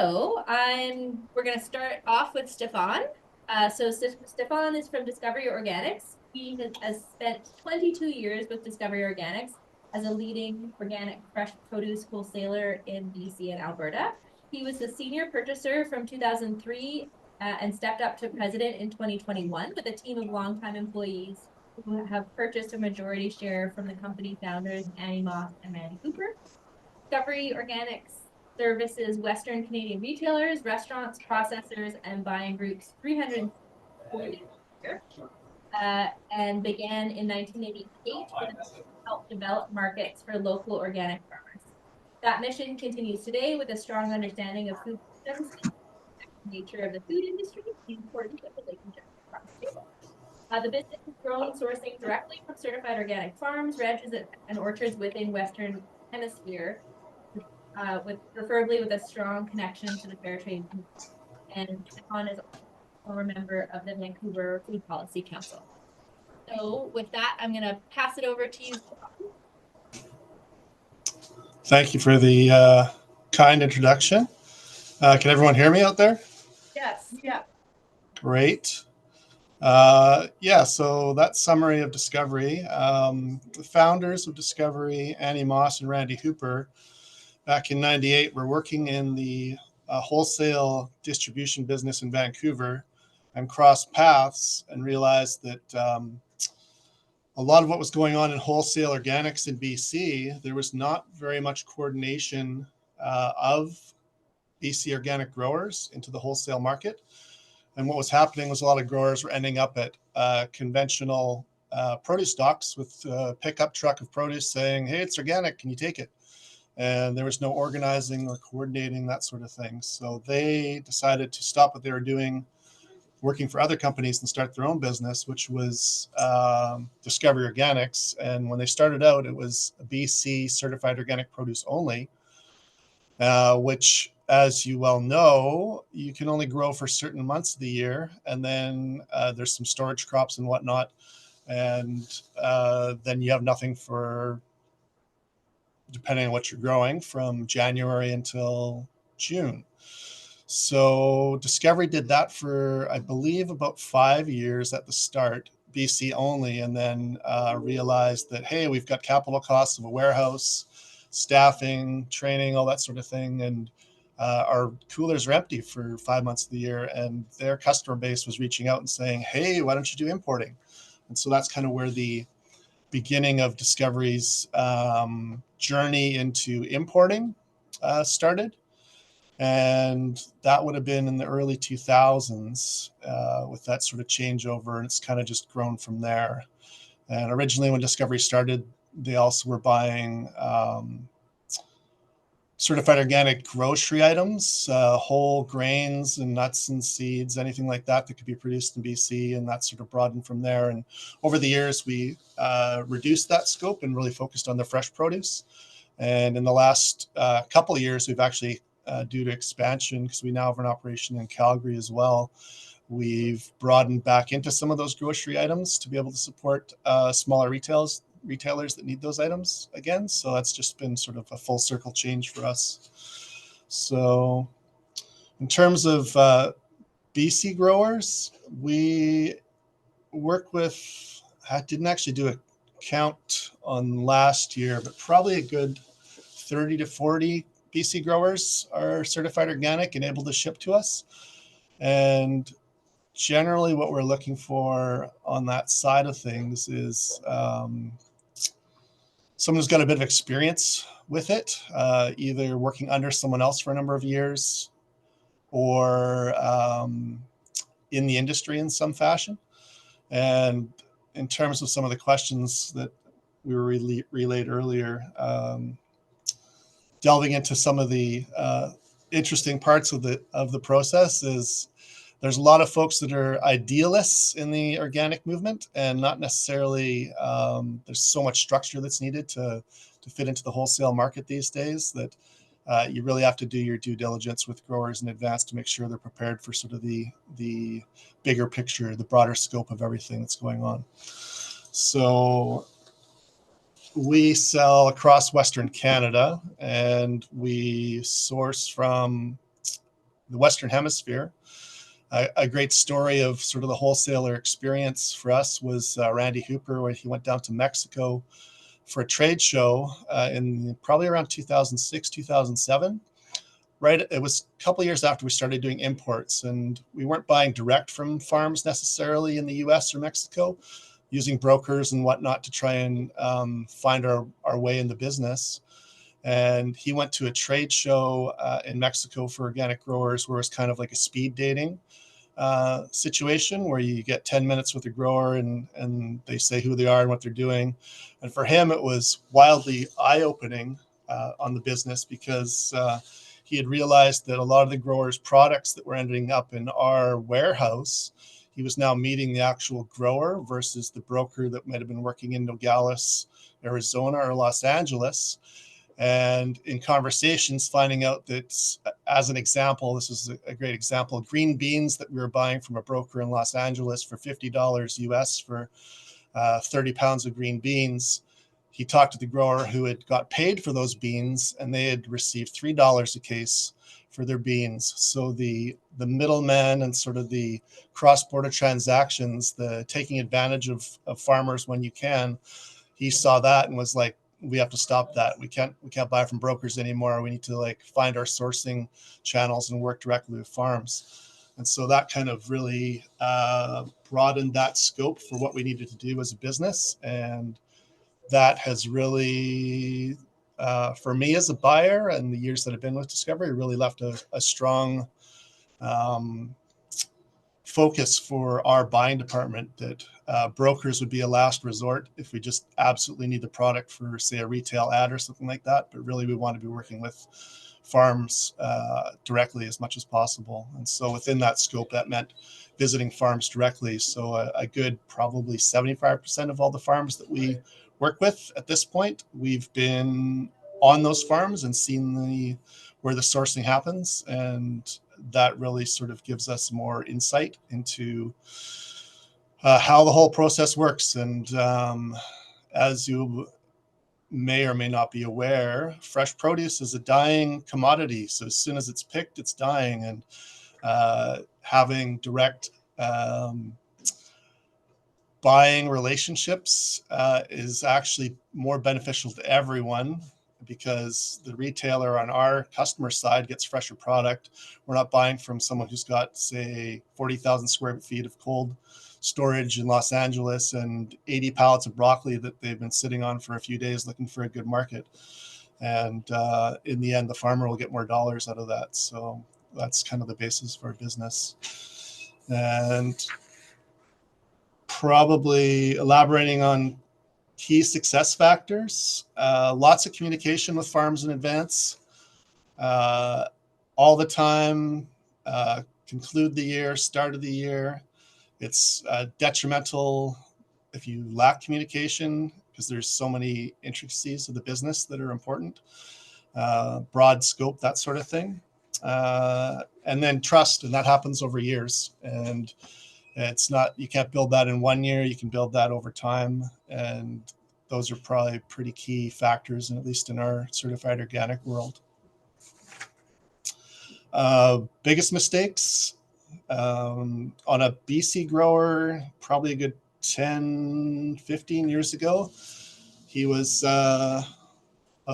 We're going to start off with Stefan. Stefan is from Discovery Organics. He has spent 22 years with Discovery Organics as a leading organic fresh produce wholesaler in BC and Alberta. He was the senior purchaser from 2003 and stepped up to president in 2021 with a team of longtime employees who have purchased a majority share from the company founders Annie Moss and Randy Cooper. Discovery Organics services Western Canadian retailers, restaurants, processors, and buying groups 340 years, and began in 1988 with to help develop markets for local organic farmers. That mission continues today with a strong understanding of food systems, the nature of the food industry, the importance of relationships across the table. The business has grown sourcing directly from certified organic farms, ranches, and orchards within Western Hemisphere, preferably with a strong connection to the fair trade movement. And Stefan is a former member of the Vancouver Food Policy Council. So with that, I'm going to pass it over to you, Stefan. Thank you for the kind introduction. Can everyone hear me out there? Yes. Yeah. Great. So that summary of Discovery, the founders of Discovery, Annie Moss and Randy Hooper, back in 98, were working in the wholesale distribution business in Vancouver and crossed paths and realized that a lot of what was going on in wholesale organics in BC, there was not very much coordination of BC organic growers into the wholesale market. And what was happening was a lot of growers were ending up at conventional produce stocks with a pickup truck of produce saying, hey, it's organic, can you take it? And there was no organizing or coordinating, that sort of thing. So they decided to stop what they were doing, working for other companies, and start their own business, which was Discovery Organics. And when they started out, it was a BC certified organic produce only, which, as you well know, you can only grow for certain months of the year. And then there's some storage crops and whatnot. And then you have nothing for, depending on what you're growing, from January until June. So Discovery did that for, I believe, about 5 years at the start, BC only, and then realized that, hey, we've got capital costs of a warehouse, staffing, training, all that sort of thing, and our coolers are empty for 5 months of the year, and their customer base was reaching out and saying, hey, why don't you do importing? And so that's kind of where the beginning of Discovery's journey into importing started. And that would have been in the early 2000s with that sort of changeover, and it's kind of just grown from there. And originally when Discovery started, they also were buying certified organic grocery items, whole grains and nuts and seeds, anything like that that could be produced in BC, and that sort of broadened from there. And over the years, we reduced that scope and really focused on the fresh produce. And in the last couple of years, we've actually, due to expansion, because we now have an operation in Calgary as well, we've broadened back into some of those grocery items to be able to support smaller retailers that need those items again. So that's just been sort of a full circle change for us. So in terms of BC growers, we work with, I didn't actually do a count on last year, but probably a good 30 to 40 BC growers are certified organic and able to ship to us. And generally what we're looking for on that side of things is someone who's got a bit of experience with it, either working under someone else for a number of years or in the industry in some fashion. And in terms of some of the questions that we were relayed earlier, delving into some of the interesting parts of the process is there's a lot of folks that are idealists in the organic movement, and not necessarily there's so much structure that's needed to fit into the wholesale market these days that you really have to do your due diligence with growers in advance to make sure they're prepared for sort of the bigger picture, the broader scope of everything that's going on. So we sell across Western Canada, and we source from the Western Hemisphere. A great story of sort of the wholesaler experience for us was Randy Hooper, when he went down to Mexico for a trade show in probably around 2006, 2007. Right, it was a couple of years after we started doing imports, and we weren't buying direct from farms necessarily in the US or Mexico, using brokers and whatnot to try and find our way in the business. And he went to a trade show in Mexico for organic growers, where it's kind of like a speed dating situation, where you get 10 minutes with a grower and they say who they are and what they're doing. And for him, it was wildly eye-opening on the business, because he had realized that a lot of the growers' products that were ending up in our warehouse, he was now meeting the actual grower versus the broker that might have been working in Nogales, Arizona, or Los Angeles. And in conversations, finding out that, as an example, this is a great example, green beans that we were buying from a broker in Los Angeles for $50 US for 30 pounds of green beans. He talked to the grower who had got paid for those beans, and they had received $3 a case for their beans. So the middleman and sort of the cross-border transactions, the taking advantage of farmers when you can, he saw that and was like, we have to stop that. We can't buy from brokers anymore. We need to like find our sourcing channels and work directly with farms. And so that kind of really broadened that scope for what we needed to do as a business. And that has really, for me as a buyer and the years that I've been with Discovery, really left a strong focus for our buying department, that brokers would be a last resort if we just absolutely need the product for, say, a retail ad or something like that. But really, we want to be working with farms directly as much as possible. And so within that scope, that meant visiting farms directly. So a good probably 75% of all the farms that we work with at this point, we've been on those farms and seen where the sourcing happens. And that really sort of gives us more insight into how the whole process works. And as you may or may not be aware, fresh produce is a dying commodity. So as soon as it's picked, it's dying. And having direct buying relationships is actually more beneficial to everyone, because the retailer on our customer side gets fresher product. We're not buying from someone who's got, say, 40,000 square feet of cold storage in Los Angeles and 80 pallets of broccoli that they've been sitting on for a few days looking for a good market. And in the end, the farmer will get more dollars out of that. So that's kind of the basis for our business. And probably elaborating on key success factors, lots of communication with farms in advance, all the time, conclude the year, start of the year. It's detrimental if you lack communication, because there's so many intricacies of the business that are important, broad scope, that sort of thing. And then trust, and that happens over years. And it's not, you can't build that in 1 year, you can build that over time. And those are probably pretty key factors, and at least in our certified organic world. Biggest mistakes on a BC grower, probably a good 10, 15 years ago. He was a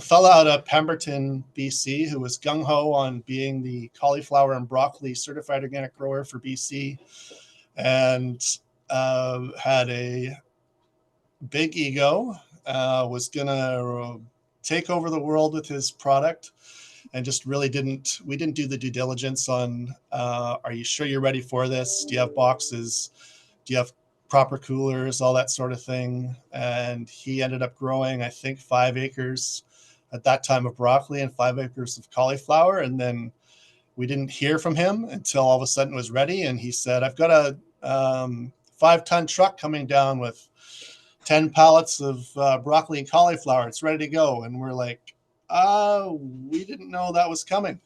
fellow out of Pemberton, BC, who was gung-ho on being the cauliflower and broccoli certified organic grower for BC, and had a big ego, was going to take over the world with his product, and just really we didn't do the due diligence on, are you sure you're ready for this? Do you have boxes? Do you have proper coolers? All that sort of thing. And he ended up growing, I think, 5 acres at that time of broccoli and 5 acres of cauliflower. And then we didn't hear from him until all of a sudden it was ready. And he said, I've got a 5-ton truck coming down with 10 pallets of broccoli and cauliflower. It's ready to go. And we're like, we didn't know that was coming.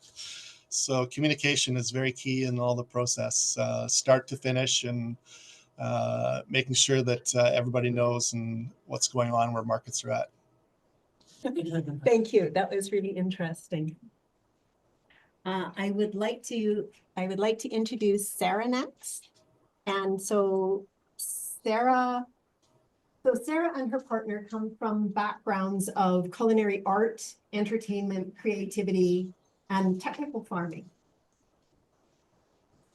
So communication is very key in all the process, start to finish, and making sure that everybody knows and what's going on, where markets are at. Thank you. That was really interesting. I would like to introduce Sarah next. And Sarah and her partner come from backgrounds of culinary art, entertainment, creativity, and technical farming,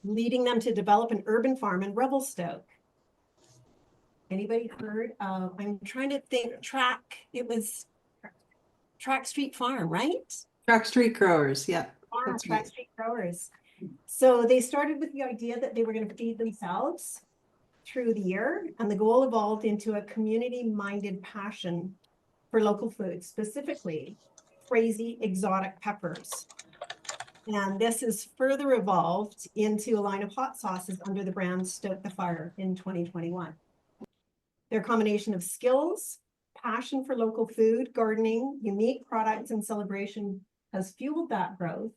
leading them to develop an urban farm in Revelstoke. Anybody heard of, I'm trying to think, it was Track Street Farm, right? Track Street Growers, yeah. Track right. Street Growers. So they started with the idea that they were going to feed themselves through the year, and the goal evolved into a community-minded passion for local food, specifically crazy exotic peppers. And this has further evolved into a line of hot sauces under the brand Stoke the Fire in 2021. Their combination of skills, passion for local food, gardening, unique products, and celebration has fueled that growth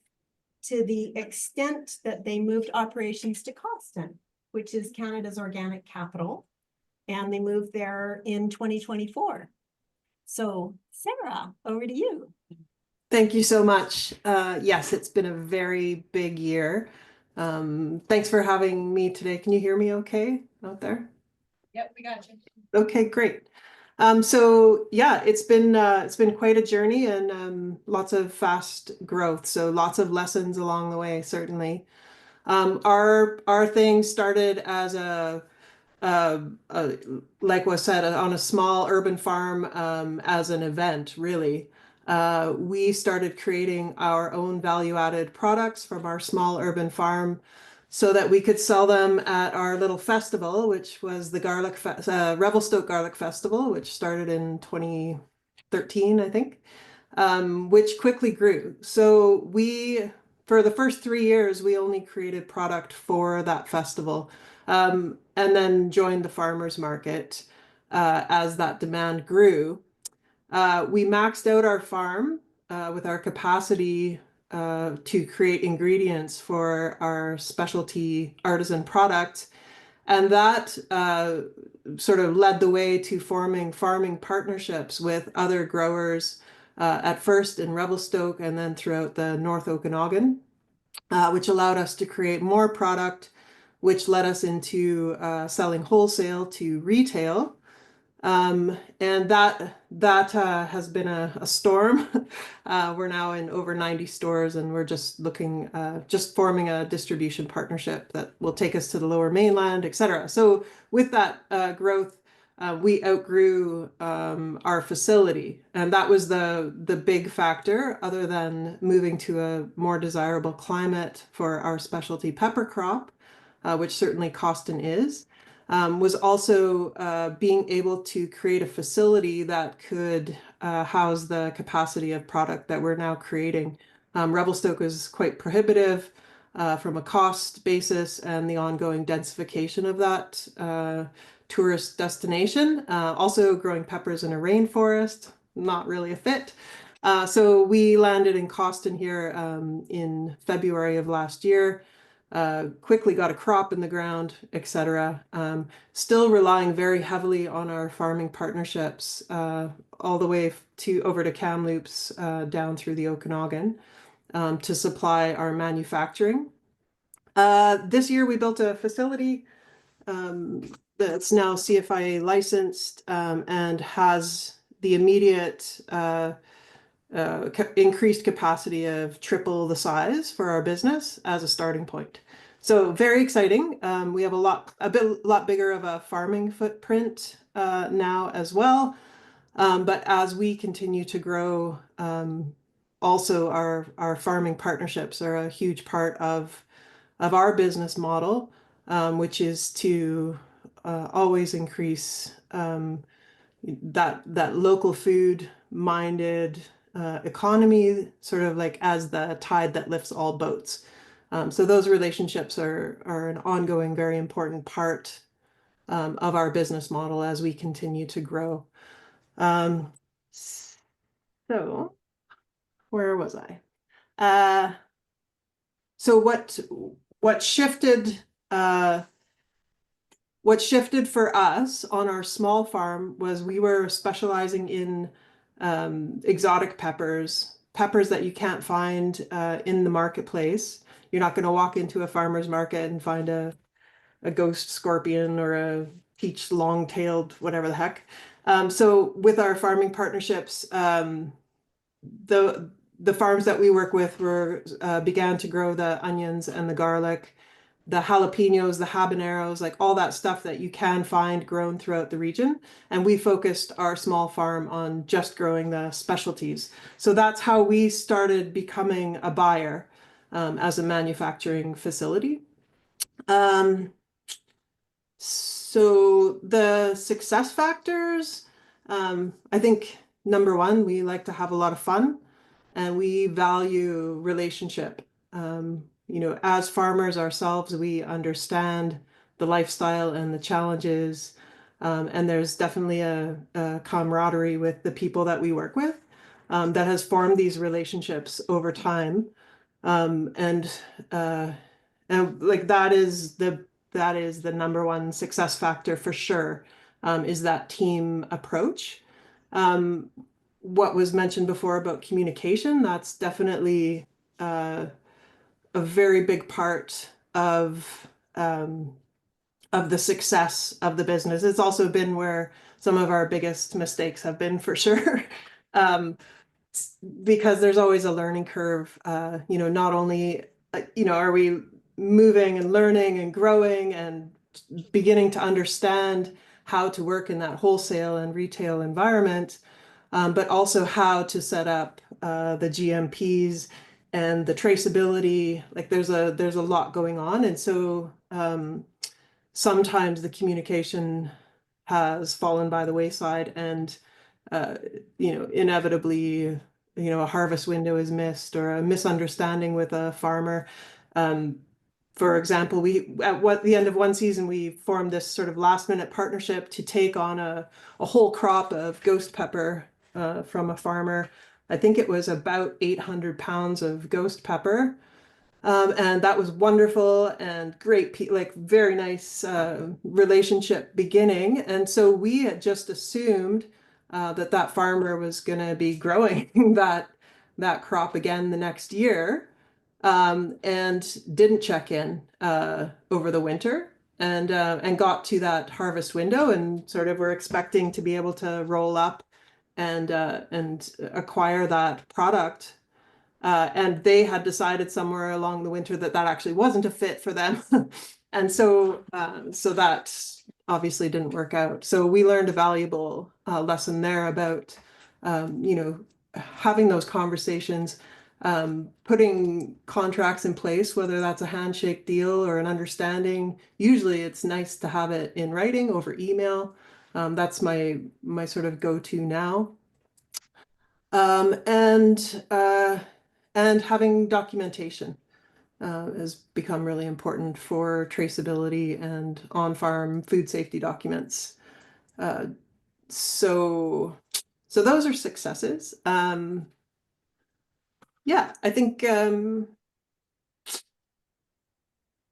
to the extent that they moved operations to Coston, which is Canada's organic capital, and they moved there in 2024. So Sarah, over to you. Thank you so much. Yes, it's been a very big year. Thanks for having me today. Can you hear me okay out there? Yep, we got you. Okay, great. So yeah, it's been quite a journey and lots of fast growth. So lots of lessons along the way, certainly. Our thing started as uh, uh, like was said, on a small urban farm as an event, really. We started creating our own value-added products from our small urban farm so that we could sell them at our little festival, which was the Revelstoke Garlic Festival, which started in 2013, I think, which quickly grew. So for the first 3 years, we only created product for that festival, and then joined the farmers market as that demand grew. We maxed out our farm with our capacity to create ingredients for our specialty artisan product. And that sort of led the way to forming farming partnerships with other growers, at first in Revelstoke and then throughout the North Okanagan, which allowed us to create more product, which led us into selling wholesale to retail. And that has been a storm. We're now in over 90 stores, and we're just forming a distribution partnership that will take us to the Lower Mainland, etc. So with that growth, we outgrew our facility, and that was the big factor, other than moving to a more desirable climate for our specialty pepper crop, which certainly Coston is. Was also being able to create a facility that could house the capacity of product that we're now creating. Revelstoke is quite prohibitive from a cost basis, and the ongoing densification of that tourist destination. Also growing peppers in a rainforest, not really a fit. So we landed in Coston here in February of last year. Quickly got a crop in the ground, etc. Still relying very heavily on our farming partnerships, all the way over to Kamloops, down through the Okanagan, to supply our manufacturing. This year we built a facility that's now CFIA licensed, and has the immediate increased capacity of triple the size for our business as a starting point. So very exciting. We have a lot bigger of a farming footprint now as well. But as we continue to grow, also our farming partnerships are a huge part of our business model, which is to always increase that local food minded economy, sort of like as the tide that lifts all boats. So those relationships are an ongoing, very important part of our business model as we continue to grow. So where was I? So what shifted for us on our small farm was we were specializing in exotic peppers peppers that you can't find in the marketplace. You're not going to walk into a farmer's market and find a ghost scorpion or a peach long-tailed, whatever the heck. So with our farming partnerships, the farms that we work with began to grow the onions and the garlic, the jalapenos, the habaneros, like all that stuff that you can find grown throughout the region. And we focused our small farm on just growing the specialties. So that's how we started becoming a buyer as a manufacturing facility. So the success factors, I think number one, we like to have a lot of fun and we value relationship. You know, as farmers ourselves, we understand the lifestyle and the challenges. And there's definitely a camaraderie with the people that we work with that has formed these relationships over time. And like that is the number one success factor for sure, is that team approach. What was mentioned before about communication, that's definitely a very big part of the success of the business. It's also been where some of our biggest mistakes have been, for sure. Because there's always a learning curve. You know, not only are we moving and learning and growing and beginning to understand how to work in that wholesale and retail environment, but also how to set up the GMPs and the traceability. Like there's a lot going on, and so sometimes the communication has fallen by the wayside, and inevitably, a harvest window is missed or a misunderstanding with a farmer. For example, at the end of one season, we formed this sort of last minute partnership to take on a whole crop of ghost pepper from a farmer. I think it was about 800 pounds of ghost pepper. And that was wonderful and great, like very nice relationship beginning. And so we had just assumed that farmer was going to be growing that crop again the next year, and didn't check in over the winter, and got to that harvest window and sort of were expecting to be able to roll up and acquire that product. And they had decided somewhere along the winter that actually wasn't a fit for them. And so that obviously didn't work out. So we learned a valuable lesson there about, having those conversations, putting contracts in place, whether that's a handshake deal or an understanding. Usually it's nice to have it in writing over email. That's my sort of go-to now. And having documentation has become really important for traceability and on-farm food safety documents. So those are successes. Yeah, I think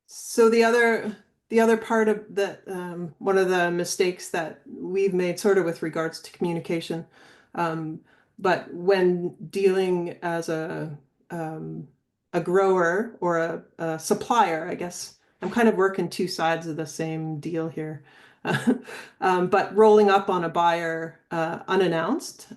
so. The other part of that, one of the mistakes that we've made, sort of with regards to communication, but when dealing as a grower or a supplier, I guess I'm kind of working two sides of the same deal here. But rolling up on a buyer unannounced,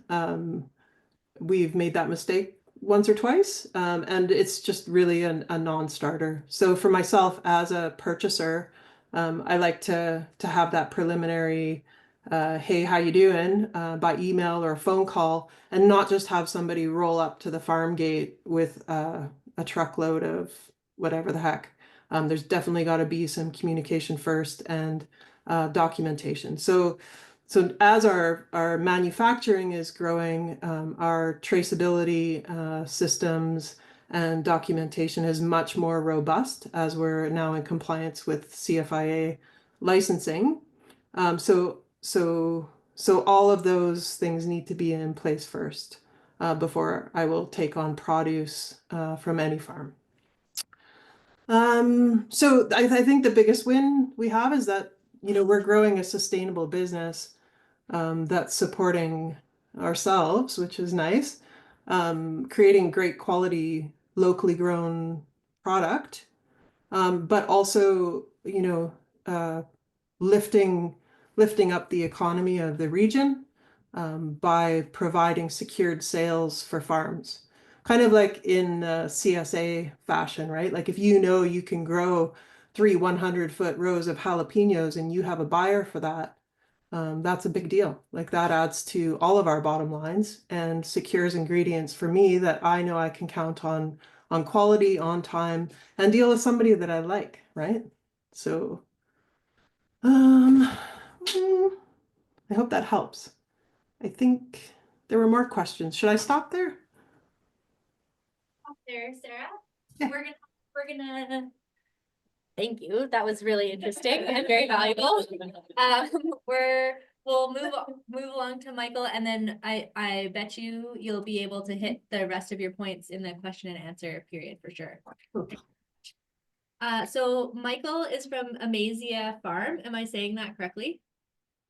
we've made that mistake once or twice, and it's just really a non-starter. So for myself as a purchaser, I like to have that preliminary hey, how you doing, by email or a phone call, and not just have somebody roll up to the farm gate with a truckload of whatever the heck. There's definitely got to be some communication first and documentation. So as our manufacturing is growing, our traceability systems and documentation is much more robust as we're now in compliance with CFIA licensing. So all of those things need to be in place first before I will take on produce from any farm. So I think the biggest win we have is that, we're growing a sustainable business that's supporting ourselves, which is nice. creating great quality, locally grown product, but also, you know, lifting up the economy of the region by providing secured sales for farms. Kind of like in CSA fashion, right? Like if you know you can grow 3 100-foot rows of jalapenos and you have a buyer for that, that's a big deal. Like that adds to all of our bottom lines and secures ingredients for me that I know I can count on quality, on time, and deal with somebody that I like, right? So, I hope that helps. I think there were more questions. Should I stop there? There, Sarah. Yeah. We're gonna thank you. That was really interesting and very valuable. We'll move along to Michael, and then I bet you'll be able to hit the rest of your points in the question and answer period for sure. So Michael is from Amazia Farm. Am I saying that correctly?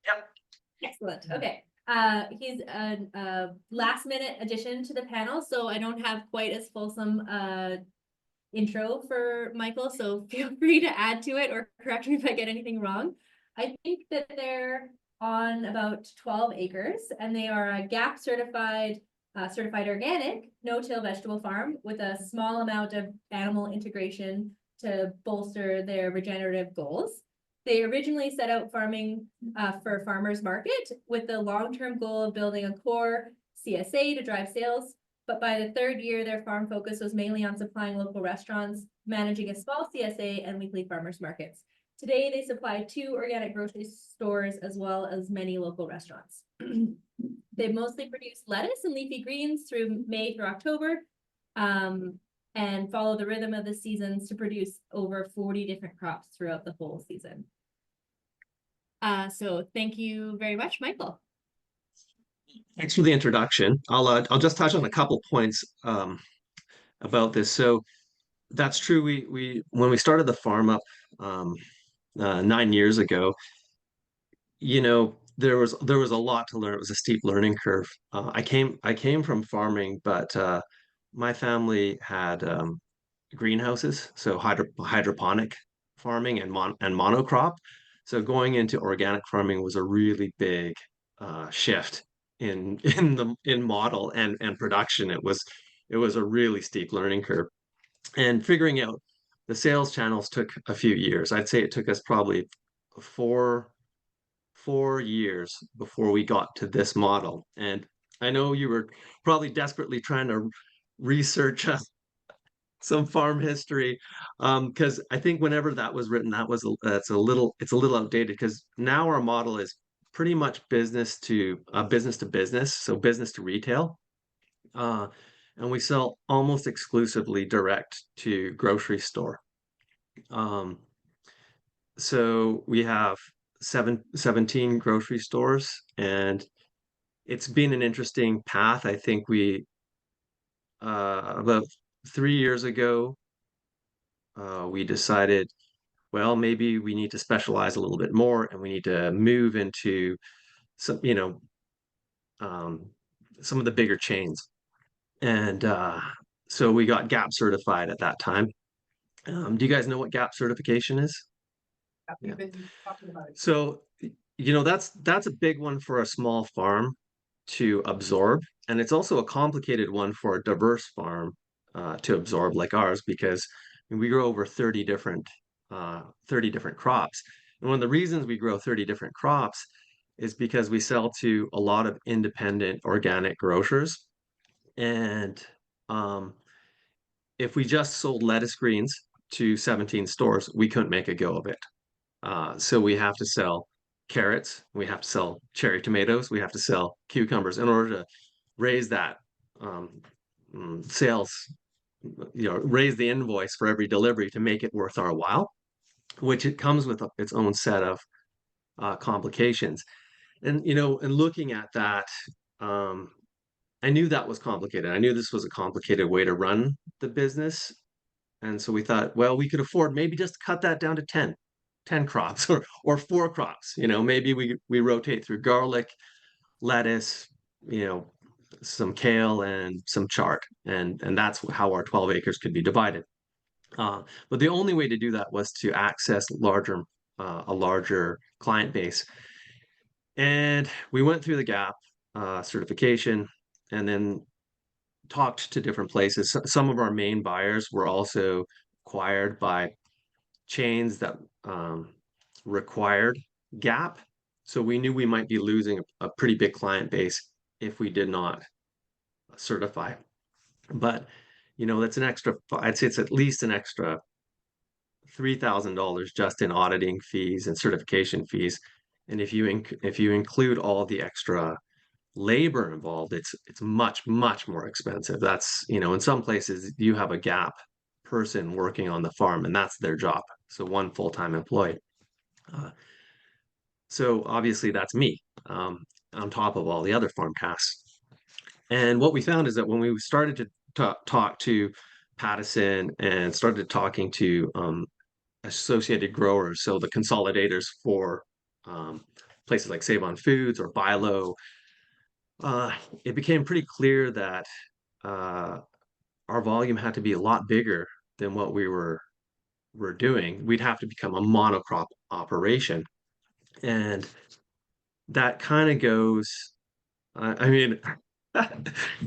Yep. Excellent. Okay. He's a last minute addition to the panel, so I don't have quite as fulsome intro for Michael, so feel free to add to it or correct me if I get anything wrong. I think that they're on about 12 acres, and they are a GAP certified organic no-till vegetable farm with a small amount of animal integration to bolster their regenerative goals. They originally set out farming for farmers market with the long-term goal of building a core CSA to drive sales. But by the third year, their farm focus was mainly on supplying local restaurants, managing a small CSA, and weekly farmers markets. Today, they supply 2 organic grocery stores as well as many local restaurants. They mostly produce lettuce and leafy greens through May through October, and follow the rhythm of the seasons to produce over 40 different crops throughout the whole season. So thank you very much, Michael. Thanks for the introduction. I'll just touch on a couple points about this. So that's true. We when we started the farm up 9 years ago, you know, there was a lot to learn. It was a steep learning curve. I came from farming, but my family had greenhouses, so hydroponic farming and monocrop. So going into organic farming was a really big shift in model and production. It was a really steep learning curve, and figuring out the sales channels took a few years. I'd say it took us probably four years before we got to this model. And I know you were probably desperately trying to research some farm history, because I think whenever that was written, it's a little outdated, because now our model is pretty much business to business, so business to retail, and we sell almost exclusively direct to grocery store. So we have 17 grocery stores, and it's been an interesting path. I think we about 3 years ago, we decided, well, maybe we need to specialize a little bit more, and we need to move into some, some of the bigger chains. And so we got GAP certified at that time. Do you guys know what GAP certification is? We've been talking about it. So, that's a big one for a small farm to absorb. And it's also a complicated one for a diverse farm to absorb like ours, because we grow over 30 different crops. And one of the reasons we grow 30 different crops is because we sell to a lot of independent organic grocers. And if we just sold lettuce greens to 17 stores, we couldn't make a go of it. So we have to sell carrots, we have to sell cherry tomatoes, we have to sell cucumbers in order to raise that sales, raise the invoice for every delivery to make it worth our while, which it comes with its own set of complications. And, and looking at that, I knew that was complicated. I knew this was a complicated way to run the business. And so we thought, well, we could afford maybe just cut that down to 10 crops or 4 crops. Maybe we rotate through garlic, lettuce, some kale and some chard, and that's how our 12 acres could be divided. But the only way to do that was to access a larger client base. And we went through the GAP certification and then talked to different places. Some of our main buyers were also acquired by chains that required GAP. So we knew we might be losing a pretty big client base if we did not certify. But, that's an extra, I'd say it's at least an extra $3,000 just in auditing fees and certification fees. And if you include all the extra labor involved, it's much, much more expensive. That's, in some places you have a GAP person working on the farm and that's their job. So one full-time employee. So obviously that's me, on top of all the other farm tasks. And what we found is that when we started to talk to Pattison and started talking to associated growers, so the consolidators for places like Save On Foods or Bilo, it became pretty clear that our volume had to be a lot bigger than what we were doing. We'd have to become a monocrop operation. And that kind of goes, I mean, I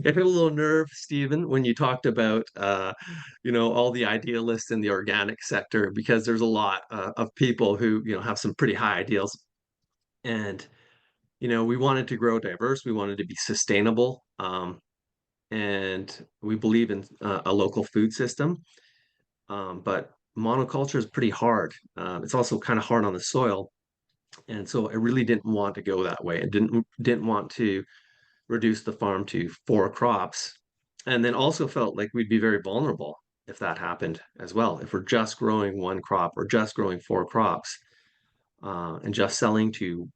hit a little nerve, Stephen, when you talked about, all the idealists in the organic sector, because there's a lot of people who, have some pretty high ideals. And, we wanted to grow diverse. We wanted to be sustainable. And we believe in a local food system. But monoculture is pretty hard. It's also kind of hard on the soil. And so I really didn't want to go that way. I didn't want to reduce the farm to 4 crops, and then also felt like we'd be very vulnerable if that happened as well. If we're just growing 1 crop or just growing 4 crops, and just selling to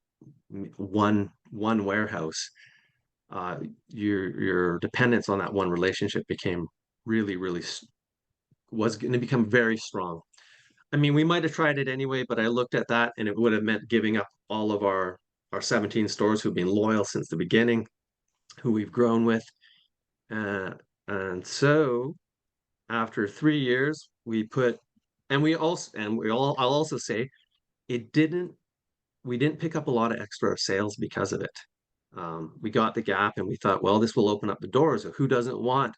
one warehouse, your dependence on that one relationship became really, really was going to become very strong. I mean, we might have tried it anyway, but I looked at that and it would have meant giving up all of our 17 stores who've been loyal since the beginning, who we've grown with. And so after 3 years, I'll also say we didn't pick up a lot of extra sales because of it. We got the GAP and we thought, well, this will open up the doors. Who doesn't want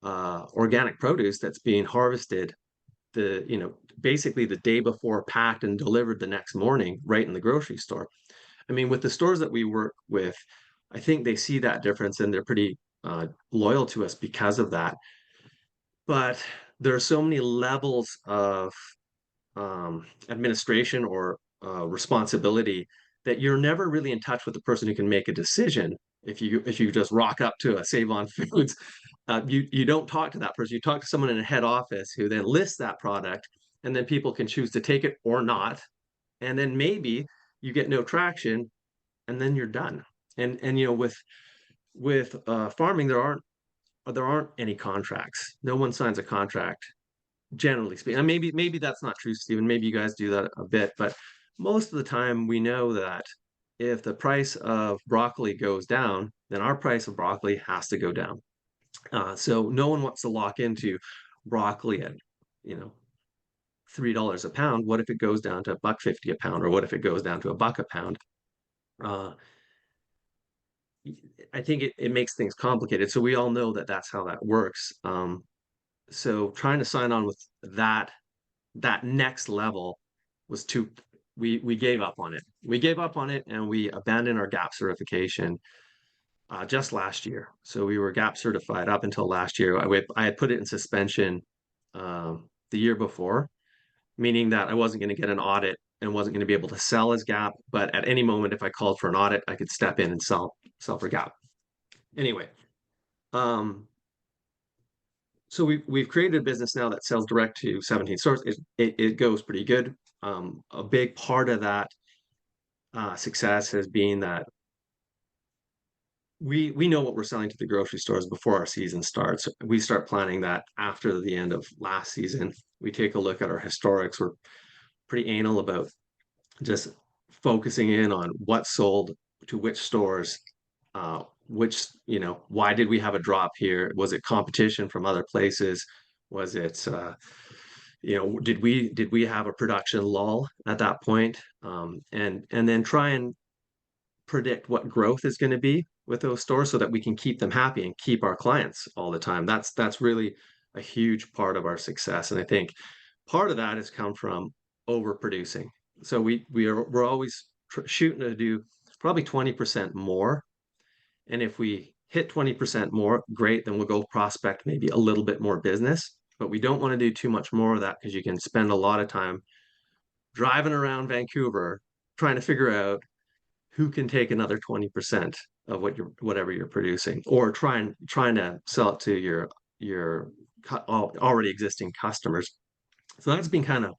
organic produce that's being harvested basically the day before, packed and delivered the next morning right in the grocery store? I mean, with the stores that we work with, I think they see that difference and they're pretty loyal to us because of that. But there are so many levels of administration or responsibility that you're never really in touch with the person who can make a decision. If you just rock up to a Save On Foods, you don't talk to that person. You talk to someone in a head office who then lists that product, and then people can choose to take it or not. And then maybe you get no traction, and then you're done. And with farming, there aren't any contracts. No one signs a contract, generally speaking. And maybe that's not true, Stephen. Maybe you guys do that a bit, but most of the time we know that if the price of broccoli goes down, then our price of broccoli has to go down. So no one wants to lock into broccoli at, $3 a pound. What if it goes down to $1.50 a pound, or what if it goes down to $1 a pound? I think it makes things complicated. So we all know that that's how that works. So trying to sign on with that next level was we gave up on it. We gave up on it and we abandoned our GAP certification just last year. So we were GAP certified up until last year. I had put it in suspension the year before, meaning that I wasn't going to get an audit and wasn't going to be able to sell as GAP. But at any moment, if I called for an audit, I could step in and sell for GAP. Anyway, so we've created a business now that sells direct to 17 stores. It goes pretty good. A big part of that success has been that we know what we're selling to the grocery stores before our season starts. We start planning that after the end of last season. We take a look at our historics. We're pretty anal about just focusing in on what sold to which stores, which, why did we have a drop here? Was it competition from other places? Was it, did we have a production lull at that point? And then try and predict what growth is going to be with those stores so that we can keep them happy and keep our clients all the time. That's really a huge part of our success. And I think part of that has come from overproducing. So we're always shooting to do probably 20% more. And if we hit 20% more, great, then we'll go prospect maybe a little bit more business. But we don't want to do too much more of that because you can spend a lot of time driving around Vancouver trying to figure out who can take another 20% of whatever you're producing, or trying to sell it to your already existing customers. So that's been kind of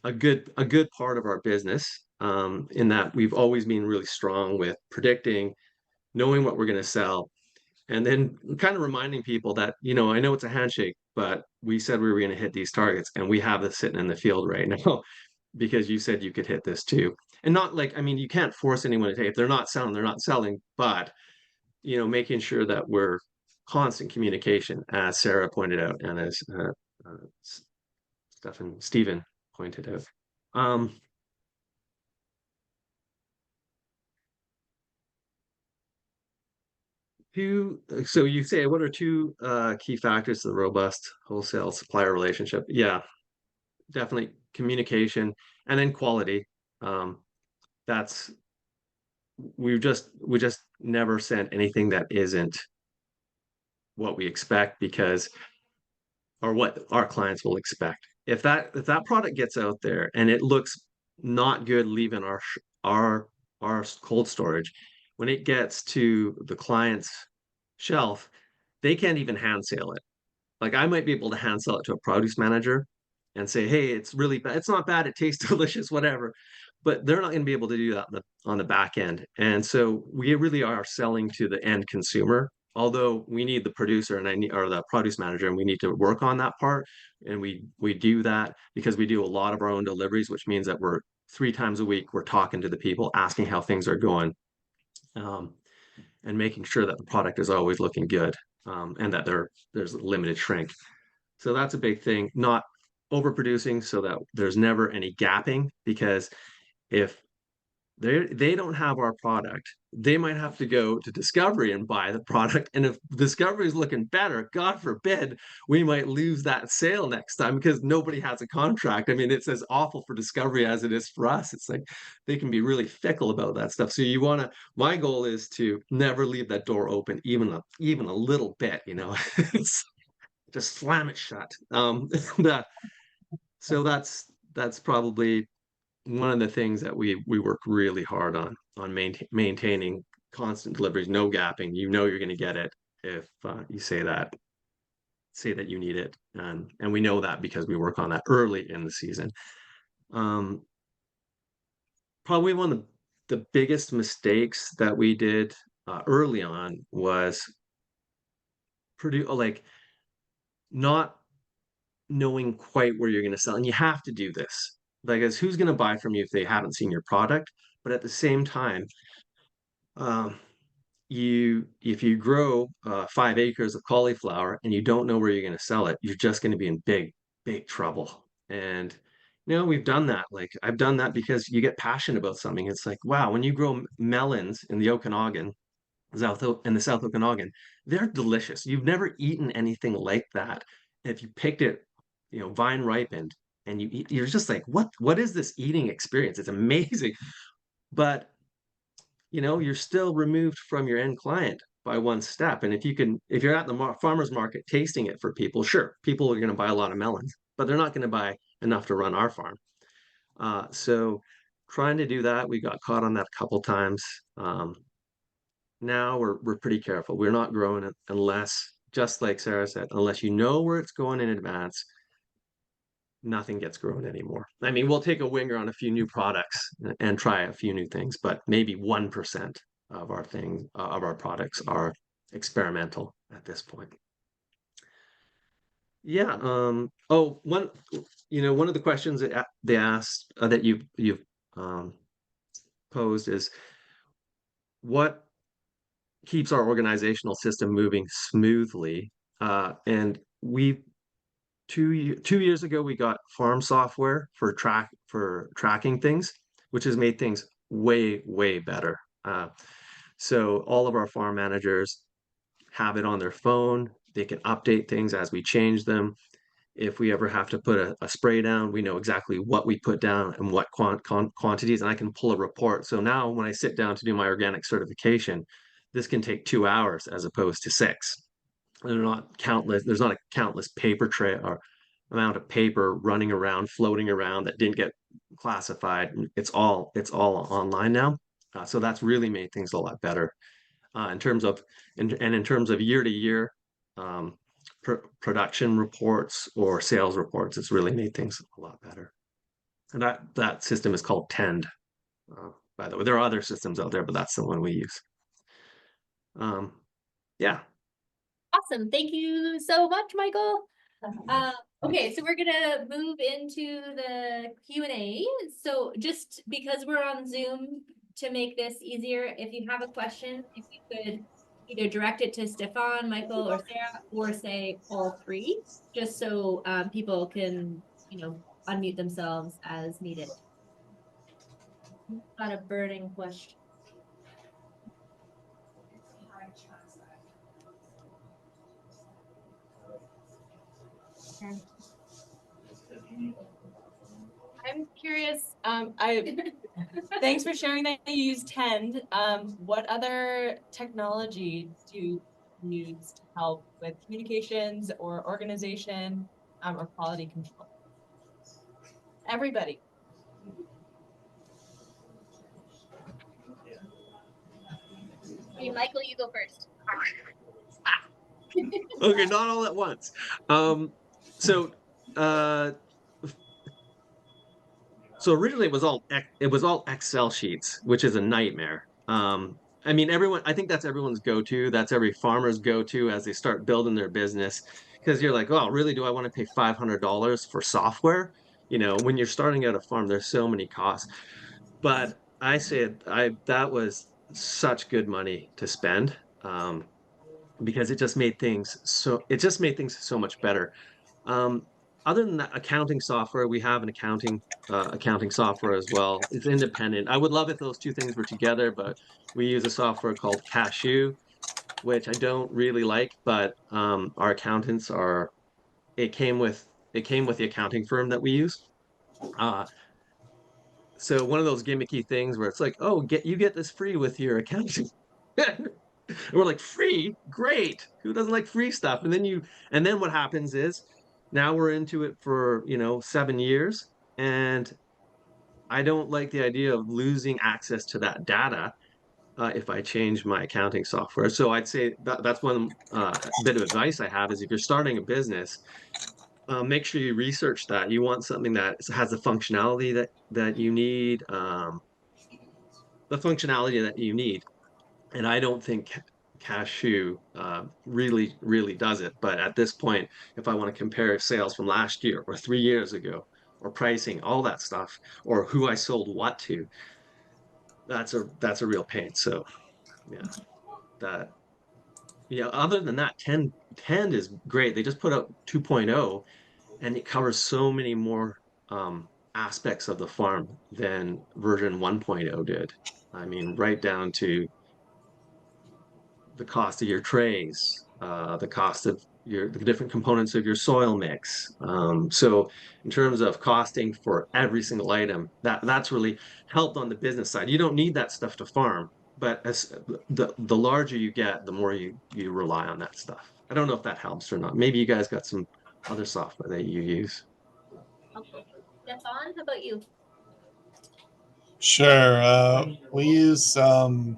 a good part of our business, in that we've always been really strong with predicting, knowing what we're going to sell, and then kind of reminding people that, I know it's a handshake, but we said we were going to hit these targets, and we have this sitting in the field right now because you said you could hit this too. And not like, I mean, you can't force anyone to take, if they're not selling, they're not selling, but making sure that we're constant communication, as Sarah pointed out, and as Stephen pointed out. So you say, what are two key factors to the robust wholesale supplier relationship? Yeah, definitely communication, and then quality. That's we just never sent anything that isn't what we expect, because or what our clients will expect. If that product gets out there and it looks not good leaving our cold storage, when it gets to the client's shelf, they can't even hand sell it. Like, I might be able to hand sell it to a produce manager and say, hey, it's really bad. It's not bad. It tastes delicious, whatever. But they're not going to be able to do that on the back end. And so we really are selling to the end consumer, although we need the producer or the produce manager, and we need to work on that part. And we do that because we do a lot of our own deliveries, which means that we're 3 times a week, we're talking to the people, asking how things are going, and making sure that the product is always looking good, and that there's limited shrink. So that's a big thing, not overproducing so that there's never any gapping, because if they don't have our product, they might have to go to Discovery and buy the product. And if Discovery is looking better, God forbid, we might lose that sale next time because nobody has a contract. I mean, it's as awful for Discovery as it is for us. It's like they can be really fickle about that stuff. So my goal is to never leave that door open, even a little bit, just slam it shut. So that's probably one of the things that we work really hard on maintaining constant deliveries, no gapping. You're going to get it if you say that you need it, and we know that because we work on that early in the season. Probably one of the biggest mistakes that we did early on was not knowing quite where you're going to sell. And you have to do this, because who's going to buy from you if they haven't seen your product? But at the same time, if you grow 5 acres of cauliflower and you don't know where you're going to sell it, you're just going to be in big trouble. And we've done that. Like, I've done that because you get passionate about something. It's like, wow, when you grow melons in the Okanagan, in the South Okanagan, they're delicious. You've never eaten anything like that. If you picked it, vine ripened, and you eat, you're just like, what is this eating experience? It's amazing. But you're still removed from your end client by one step. And if you're at the farmer's market tasting it for people, sure, people are going to buy a lot of melons, but they're not going to buy enough to run our farm. So trying to do that, we got caught on that a couple times. Now we're pretty careful. We're not growing it unless, just like Sarah said, unless you know where it's going in advance, nothing gets grown anymore. I mean, we'll take a winger on a few new products and try a few new things, but maybe 1% of our products are experimental at this point. Yeah. One of the questions that they asked, that you've posed, is what keeps our organizational system moving smoothly. And we 2 years ago we got farm software for tracking things, which has made things way better. So all of our farm managers have it on their phone. They can update things as we change them. If we ever have to put a spray down, we know exactly what we put down and what quantities, and I can pull a report. So now when I sit down to do my organic certification, this can take 2 hours as opposed to 6. There's not a countless paper tray or amount of paper running around, floating around that didn't get classified. It's all online now. So that's really made things a lot better in terms of in terms of year to year production reports or sales reports. It's really made things a lot better. And that system is called Tend. By the way, there are other systems out there, but that's the one we use. Yeah. Awesome. Thank you so much, Michael. Okay, so we're gonna move into the Q&A. So just because we're on Zoom, to make this easier, if you have a question, if you could either direct it to Stefan, Michael, or Sarah, or say all three, just so people can, unmute themselves as needed. Got a burning question. I'm curious, thanks for sharing that you use Tend. What other technology do you use to help with communications or organization, or quality control? Everybody. Hey, Michael, you go first. Okay, not all at once. So originally it was all Excel sheets, which is a nightmare. I mean, I think that's everyone's go-to. That's every farmer's go-to as they start building their business. Because you're like, oh, really? Do I want to pay $500 for software? When you're starting out a farm, there's so many costs. But I said that was such good money to spend. Because it just made things so much better. Um, Other than that, accounting software, we have an accounting software as well. It's independent. I would love if those two things were together, but we use a software called Cashew, which I don't really like, but our accountants are. It came with the accounting firm that we use. Uh, so one of those gimmicky things where it's like, oh, you get this free with your accounting. And we're like, free? Great. Who doesn't like free stuff? And then what happens is now we're into it for, 7 years. And I don't like the idea of losing access to that data if I change my accounting software. So I'd say that's one bit of advice I have is if you're starting a business, make sure you research that. You want something that has the functionality that you need, and I don't think Cashew really does it. But at this point, if I want to compare sales from last year or 3 years ago, or pricing, all that stuff, or who I sold what to, that's a real pain. So yeah, that other than that, 10 is great. They just put out 2.0, and it covers so many more aspects of the farm than version 1.0 did. I mean, right down to the cost of your trays, the cost of the different components of your soil mix. So in terms of costing for every single item, that's really helped on the business side. You don't need that stuff to farm, but as the larger you get, the more you rely on that stuff. I don't know if that helps or not. Maybe you guys got some other software that you use. Okay. Stefan, how about you? Sure. We use a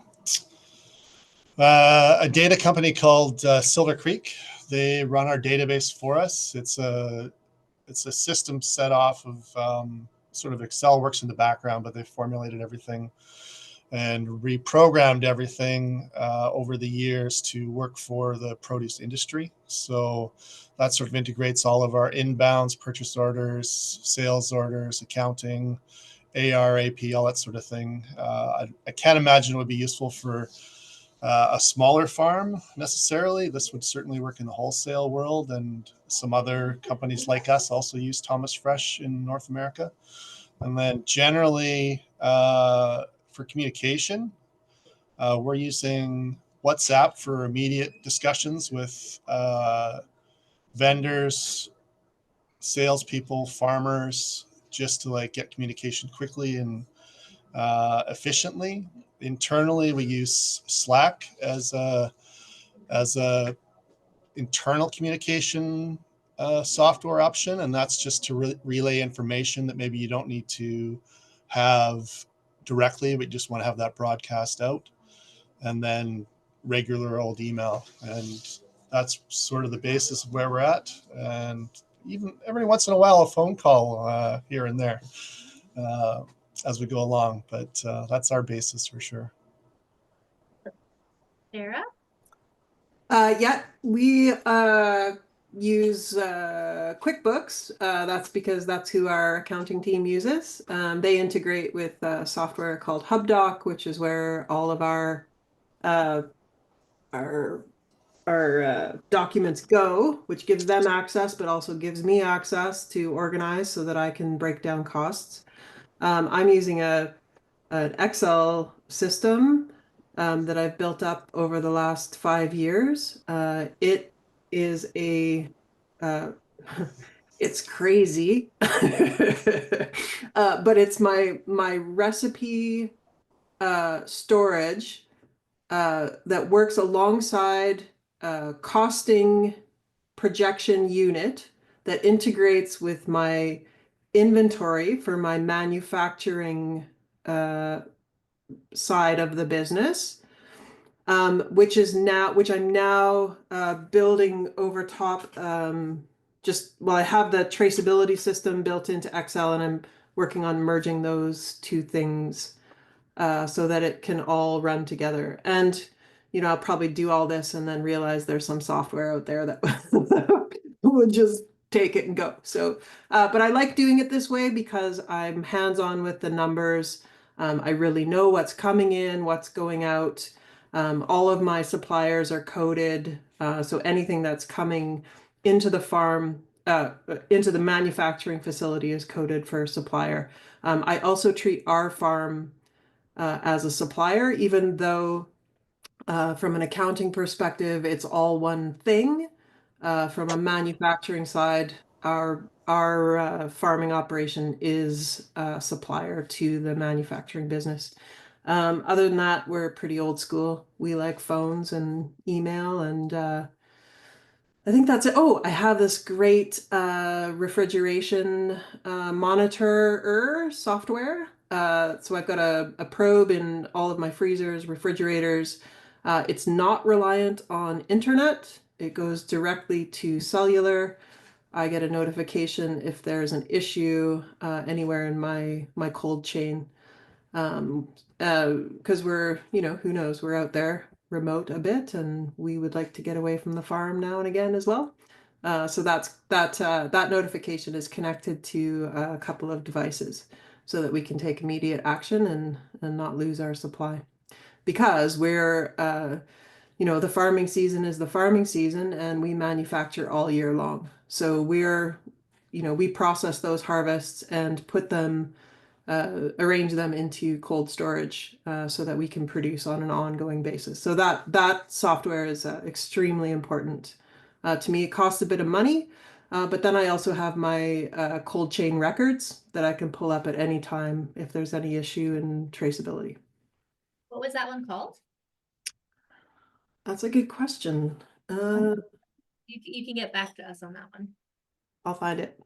data company called Silver Creek. They run our database for us. It's a system set off of sort of Excel works in the background, but they formulated everything and reprogrammed everything over the years to work for the produce industry. So that sort of integrates all of our inbounds, purchase orders, sales orders, accounting, AR, AP, all that sort of thing. I can't imagine it would be useful for a smaller farm necessarily. This would certainly work in the wholesale world, and some other companies like us also use Thomas Fresh in North America. And then generally for communication, we're using WhatsApp for immediate discussions with vendors, salespeople, farmers, just to like get communication quickly and efficiently. Internally, we use Slack as a internal communication software option, and that's just to relay information that maybe you don't need to have directly, but you just want to have that broadcast out. And then regular old email, and that's sort of the basis of where we're at. And even every once in a while, a phone call here and there as we go along. But that's our basis for sure. Sarah? Yeah, we use QuickBooks. That's because that's who our accounting team uses. They integrate with software called HubDoc, which is where all of our documents go, which gives them access, but also gives me access to organize so that I can break down costs. I'm using an Excel system that I've built up over the last 5 years. It is it's crazy, but it's my recipe storage that works alongside costing projection unit that integrates with my inventory for my manufacturing side of the business, which I'm now building over top. I have the traceability system built into Excel, and I'm working on merging those two things so that it can all run together. And I'll probably do all this and then realize there's some software out there that would just take it and go. So, but I like doing it this way because I'm hands-on with the numbers. I really know what's coming in, what's going out. All of my suppliers are coded. So anything that's coming into the farm, into the manufacturing facility is coded for supplier. I also treat our farm as a supplier, even though from an accounting perspective, it's all one thing. From a manufacturing side, our farming operation is a supplier to the manufacturing business. Other than that, we're pretty old school. We like phones and email, and I think that's it. Oh, I have this great refrigeration monitor software. So I've got a probe in all of my freezers, refrigerators. It's not reliant on internet. It goes directly to cellular. I get a notification if there's an issue anywhere in my cold chain. Because we're, who knows, we're out there remote a bit, and we would like to get away from the farm now and again as well. So that notification is connected to a couple of devices so that we can take immediate action and not lose our supply. Because we're, the farming season is the farming season, and we manufacture all year long. So we process those harvests and put them arrange them into cold storage so that we can produce on an ongoing basis. So that software is extremely important to me. It costs a bit of money, but then I also have my cold chain records that I can pull up at any time if there's any issue in traceability. What was that one called? That's a good question. You can get back to us on that one. I'll find it.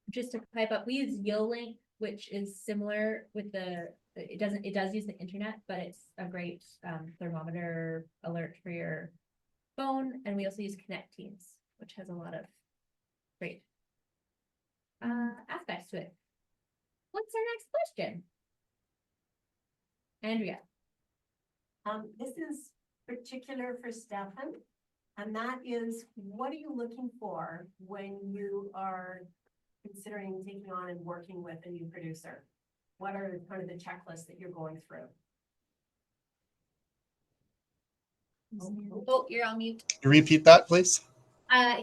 Just to pipe up, we use YoLink, which is similar with it does use the internet, but it's a great thermometer alert for your phone. And we also use Connect Teams, which has a lot of great aspects to it. What's our next question? Andrea. This is particular for Stefan, and that is, what are you looking for when you are considering taking on and working with a new producer? What are kind of the checklists that you're going through? Oh, you're on mute. Can you repeat that, please?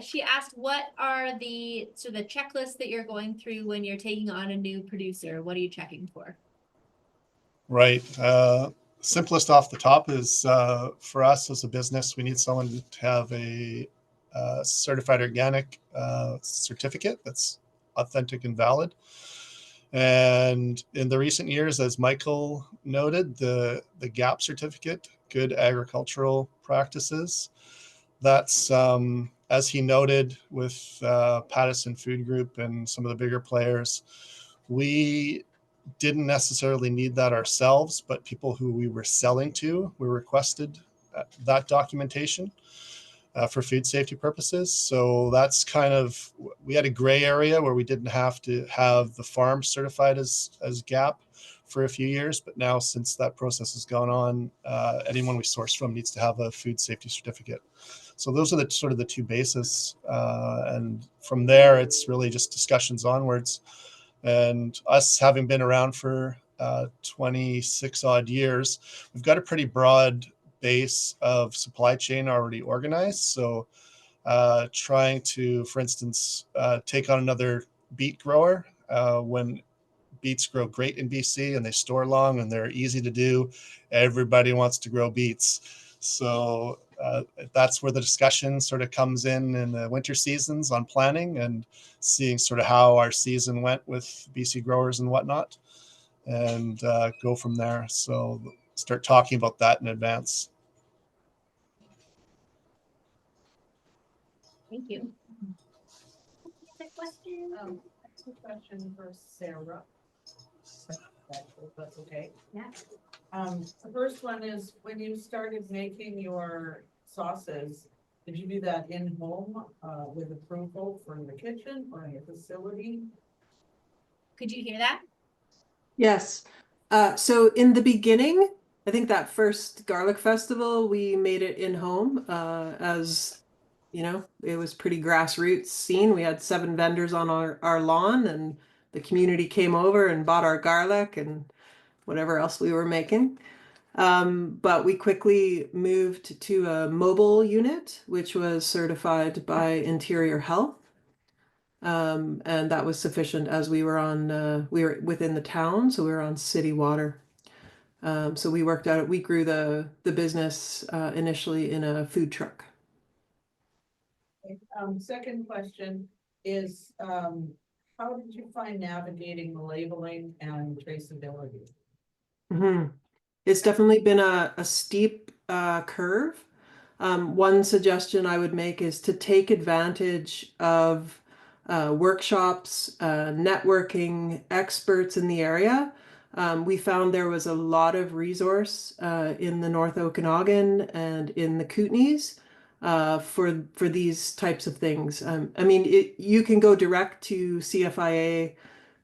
She asked, what are the checklists that you're going through when you're taking on a new producer? What are you checking for? Right. Simplest off the top is for us as a business, we need someone to have a certified organic certificate that's authentic and valid. And in the recent years, as Michael noted, the GAP certificate, Good Agricultural Practices, that's as he noted with Pattison Food Group and some of the bigger players, we didn't necessarily need that ourselves, but people who we were selling to were requested that documentation for food safety purposes. So that's kind of, we had a gray area where we didn't have to have the farm certified as GAP for a few years, but now since that process has gone on, anyone we source from needs to have a food safety certificate. So those are the sort of the two bases, and from there it's really just discussions onwards. And us having been around for 26 odd years, we've got a pretty broad base of supply chain already organized. So trying to, for instance, take on another beet grower when beets grow great in BC and they store long and they're easy to do, everybody wants to grow beets. So that's where the discussion sort of comes in the winter seasons on planning and seeing sort of how our season went with BC growers and whatnot, and go from there. So start talking about that in advance. Thank you. Other question? That's a question for Sarah. That's okay. Yeah. The first one is, when you started making your sauces, did you do that in home with approval from the kitchen or in a facility? Could you hear that? Yes. So in the beginning, I think that first garlic festival, we made it in home, as you know, it was pretty grassroots scene. We had 7 vendors on our lawn, and the community came over and bought our garlic and whatever else we were making. But we quickly moved to a mobile unit, which was certified by Interior Health. And that was sufficient as we were within the town, so we were on city water. So we grew the business initially in a food truck. Second question is, how did you find navigating the labeling and traceability? Mm-hmm. It's definitely been a steep curve. One suggestion I would make is to take advantage of workshops, networking, experts in the area. We found there was a lot of resource in the North Okanagan and in the Kootenays for these types of things. I mean, you can go direct to CFIA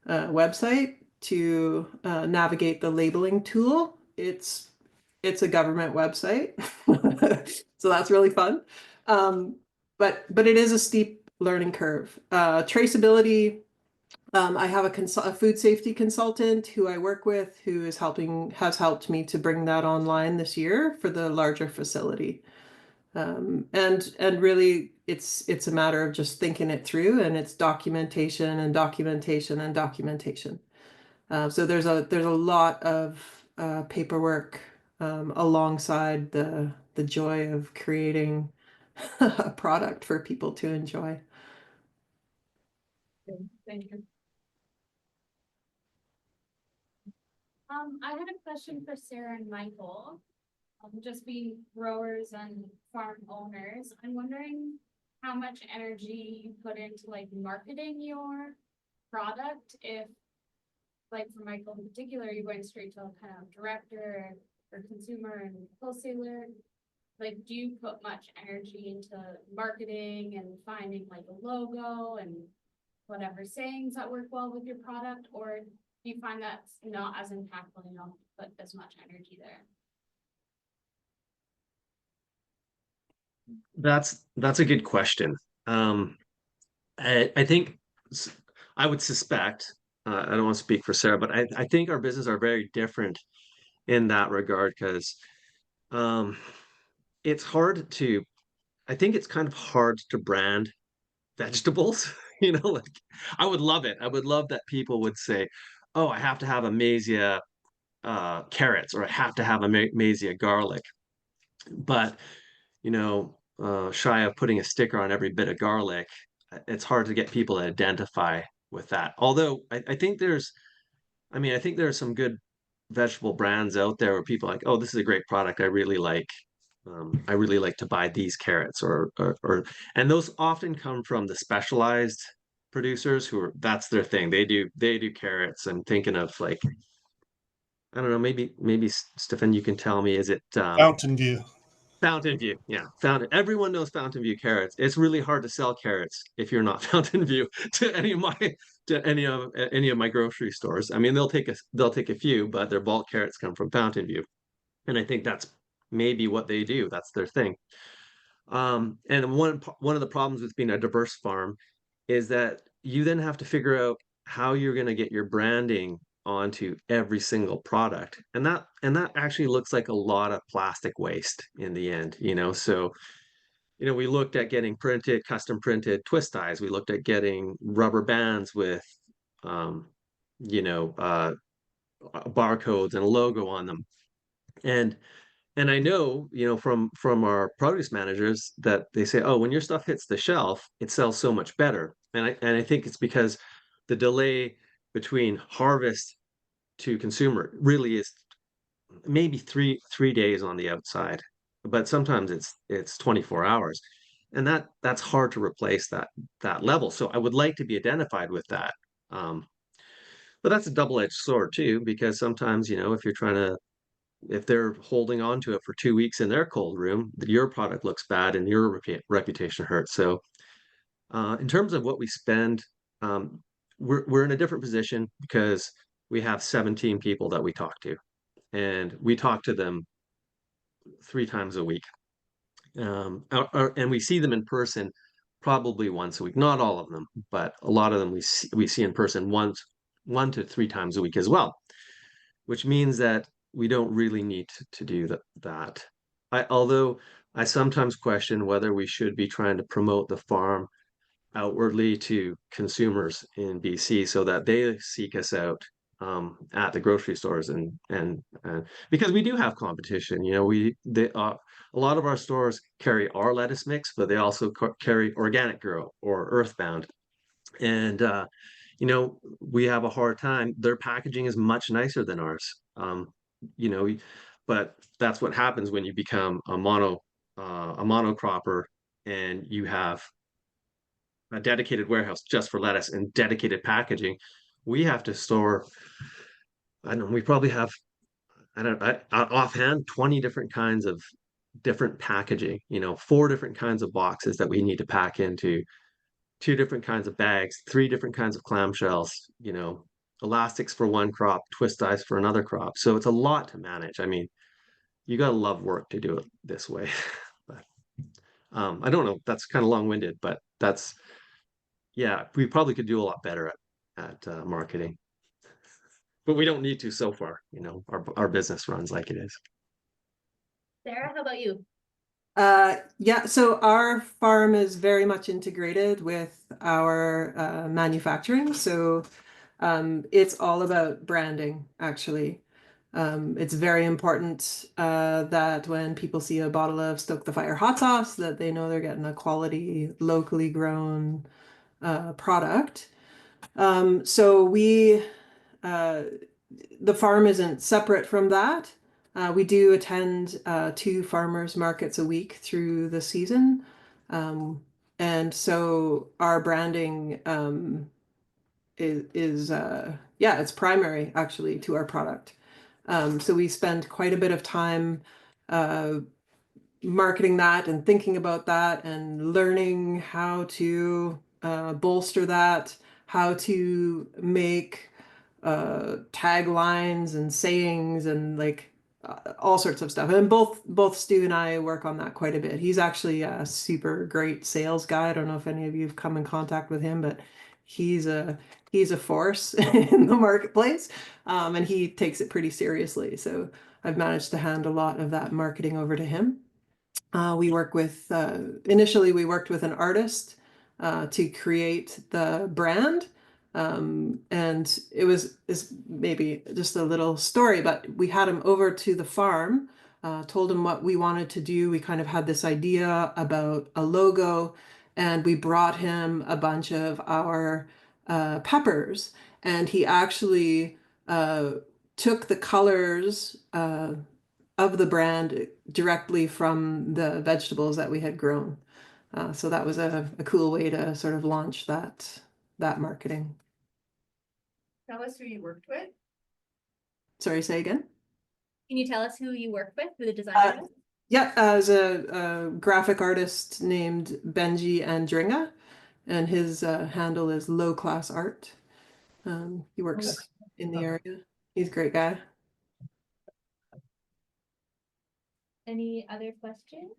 website to navigate the labeling tool. It's a government website, so that's really fun. But it is a steep learning curve. Traceability. I have a food safety consultant who I work with who has helped me to bring that online this year for the larger facility. And really it's a matter of just thinking it through, and it's documentation and documentation and documentation. So there's a lot of paperwork alongside the joy of creating a product for people to enjoy. Thank you. I had a question for Sarah and Michael. Just being growers and farm owners, I'm wondering how much energy you put into like marketing your product. If, like for Michael in particular, you're going straight to a kind of director or consumer and wholesaler. Like, do you put much energy into marketing and finding like a logo and whatever sayings that work well with your product, or do you find that's not as impactful, you don't put as much energy there? That's a good question. I think I would suspect, I don't want to speak for Sarah, but I think our business are very different in that regard because um, it's hard to, I think it's kind of hard to brand vegetables. You know, like I would love it. I would love that people would say, oh, I have to have Amazia carrots or I have to have Amazia garlic. But, shy of putting a sticker on every bit of garlic, it's hard to get people to identify with that. Although I think I think there are some good vegetable brands out there where people are like, oh, this is a great product. I really like to buy these carrots and those often come from the specialized producers that's their thing. They do carrots. I'm thinking of like, I don't know, maybe Stefan, you can tell me, is it Fountain View. Fountain View? Yeah, Fountain. Everyone knows Fountain View carrots. It's really hard to sell carrots if you're not Fountain View to any of my grocery stores. I mean, they'll take a few, but their bulk carrots come from Fountain View, and I think that's maybe what they do. That's their thing. And one of the problems with being a diverse farm is that you then have to figure out how you're going to get your branding onto every single product. And that actually looks like a lot of plastic waste in the end, So, we looked at getting custom printed twist ties. We looked at getting rubber bands with um, you know, barcodes and a logo on them. And I know, from our produce managers that they say, oh, when your stuff hits the shelf, it sells so much better. And I think it's because the delay between harvest to consumer really is maybe three days on the outside, but sometimes it's 24 hours. And that's hard to replace that level. So I would like to be identified with that. But that's a double-edged sword too, because sometimes, if they're holding on to it for 2 weeks in their cold room, your product looks bad and your reputation hurts. So, in terms of what we spend, we're in a different position because we have 17 people that we talk to, and we talk to them 3 times a week. And we see them in person probably once a week. Not all of them, but a lot of them we see in person 1 to 3 times a week as well, which means that we don't really need to do that. Although I sometimes question whether we should be trying to promote the farm outwardly to consumers in BC so that they seek us out at the grocery stores and because we do have competition. A lot of our stores carry our lettuce mix, but they also carry Organic Grow or Earthbound, and we have a hard time. Their packaging is much nicer than ours. You know, but that's what happens when you become a monocropper and you have a dedicated warehouse just for lettuce and dedicated packaging. We have to store, I don't know, we probably have, I don't offhand, 20 different kinds of different packaging, 4 different kinds of boxes that we need to pack into, 2 different kinds of bags, 3 different kinds of clamshells, elastics for one crop, twist ties for another crop. So it's a lot to manage. I mean, you got to love work to do it this way. But I don't know. That's kind of long-winded, but yeah, we probably could do a lot better at marketing. But we don't need to so far, our business runs like it is. Sarah, how about you? Yeah, so our farm is very much integrated with our manufacturing. So it's all about branding, actually. It's very important that when people see a bottle of Stoke the Fire hot sauce, that they know they're getting a quality, locally grown product. So the farm isn't separate from that. We do attend 2 farmers markets a week through the season. And so our branding is it's primary actually to our product. So we spend quite a bit of time marketing that and thinking about that and learning how to bolster that, how to make taglines and sayings and all sorts of stuff. And both Stu and I work on that quite a bit. He's actually a super great sales guy. I don't know if any of you have come in contact with him, but he's a force in the marketplace, and he takes it pretty seriously. So I've managed to hand a lot of that marketing over to him. We work with initially we worked with an artist to create the brand. And is maybe just a little story, but we had him over to the farm, told him what we wanted to do. We kind of had this idea about a logo, and we brought him a bunch of our peppers, and he actually took the colors of the brand directly from the vegetables that we had grown. So that was a cool way to sort of launch that marketing. Tell us who you worked with. Sorry, say again? Can you tell us who you worked with, who the designer was? Yeah, as a graphic artist named Benji Andringa, and his handle is Low Class Art. He works in the area. He's a great guy. Any other questions?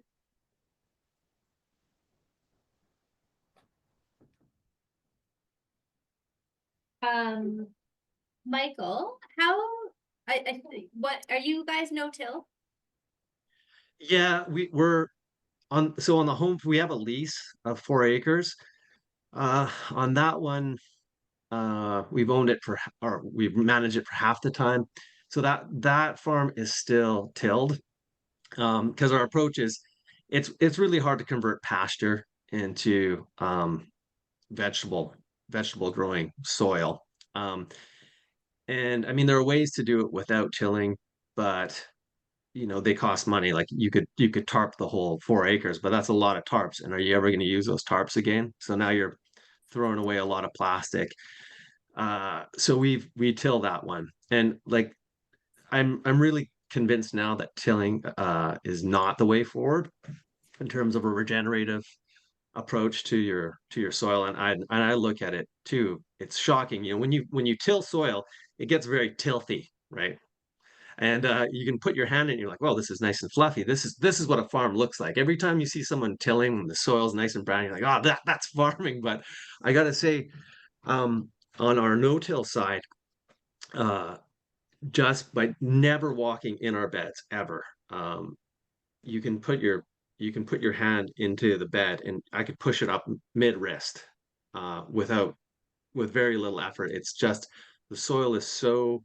Michael, what are you guys no-till? Yeah, we're on the home, we have a lease of 4 acres. On that one, we've owned it or we've managed it for half the time. So that farm is still tilled. Because our approach is it's really hard to convert pasture into vegetable growing soil. And I mean there are ways to do it without tilling, but they cost money. Like you could tarp the whole 4 acres, but that's a lot of tarps. And are you ever going to use those tarps again? So now you're throwing away a lot of plastic. So we till that one. And like I'm really convinced now that tilling is not the way forward in terms of a regenerative approach to your soil. And I look at it too. It's shocking. When you till soil, it gets very tilthy, right? And you can put your hand in, you're like, well, this is nice and fluffy. This is what a farm looks like. Every time you see someone tilling when the soil's nice and brown, you're like, oh, that's farming. But I gotta say, on our no-till side, just by never walking in our beds ever, you can put your hand into the bed, and I could push it up mid wrist, with very little effort. It's just the soil is so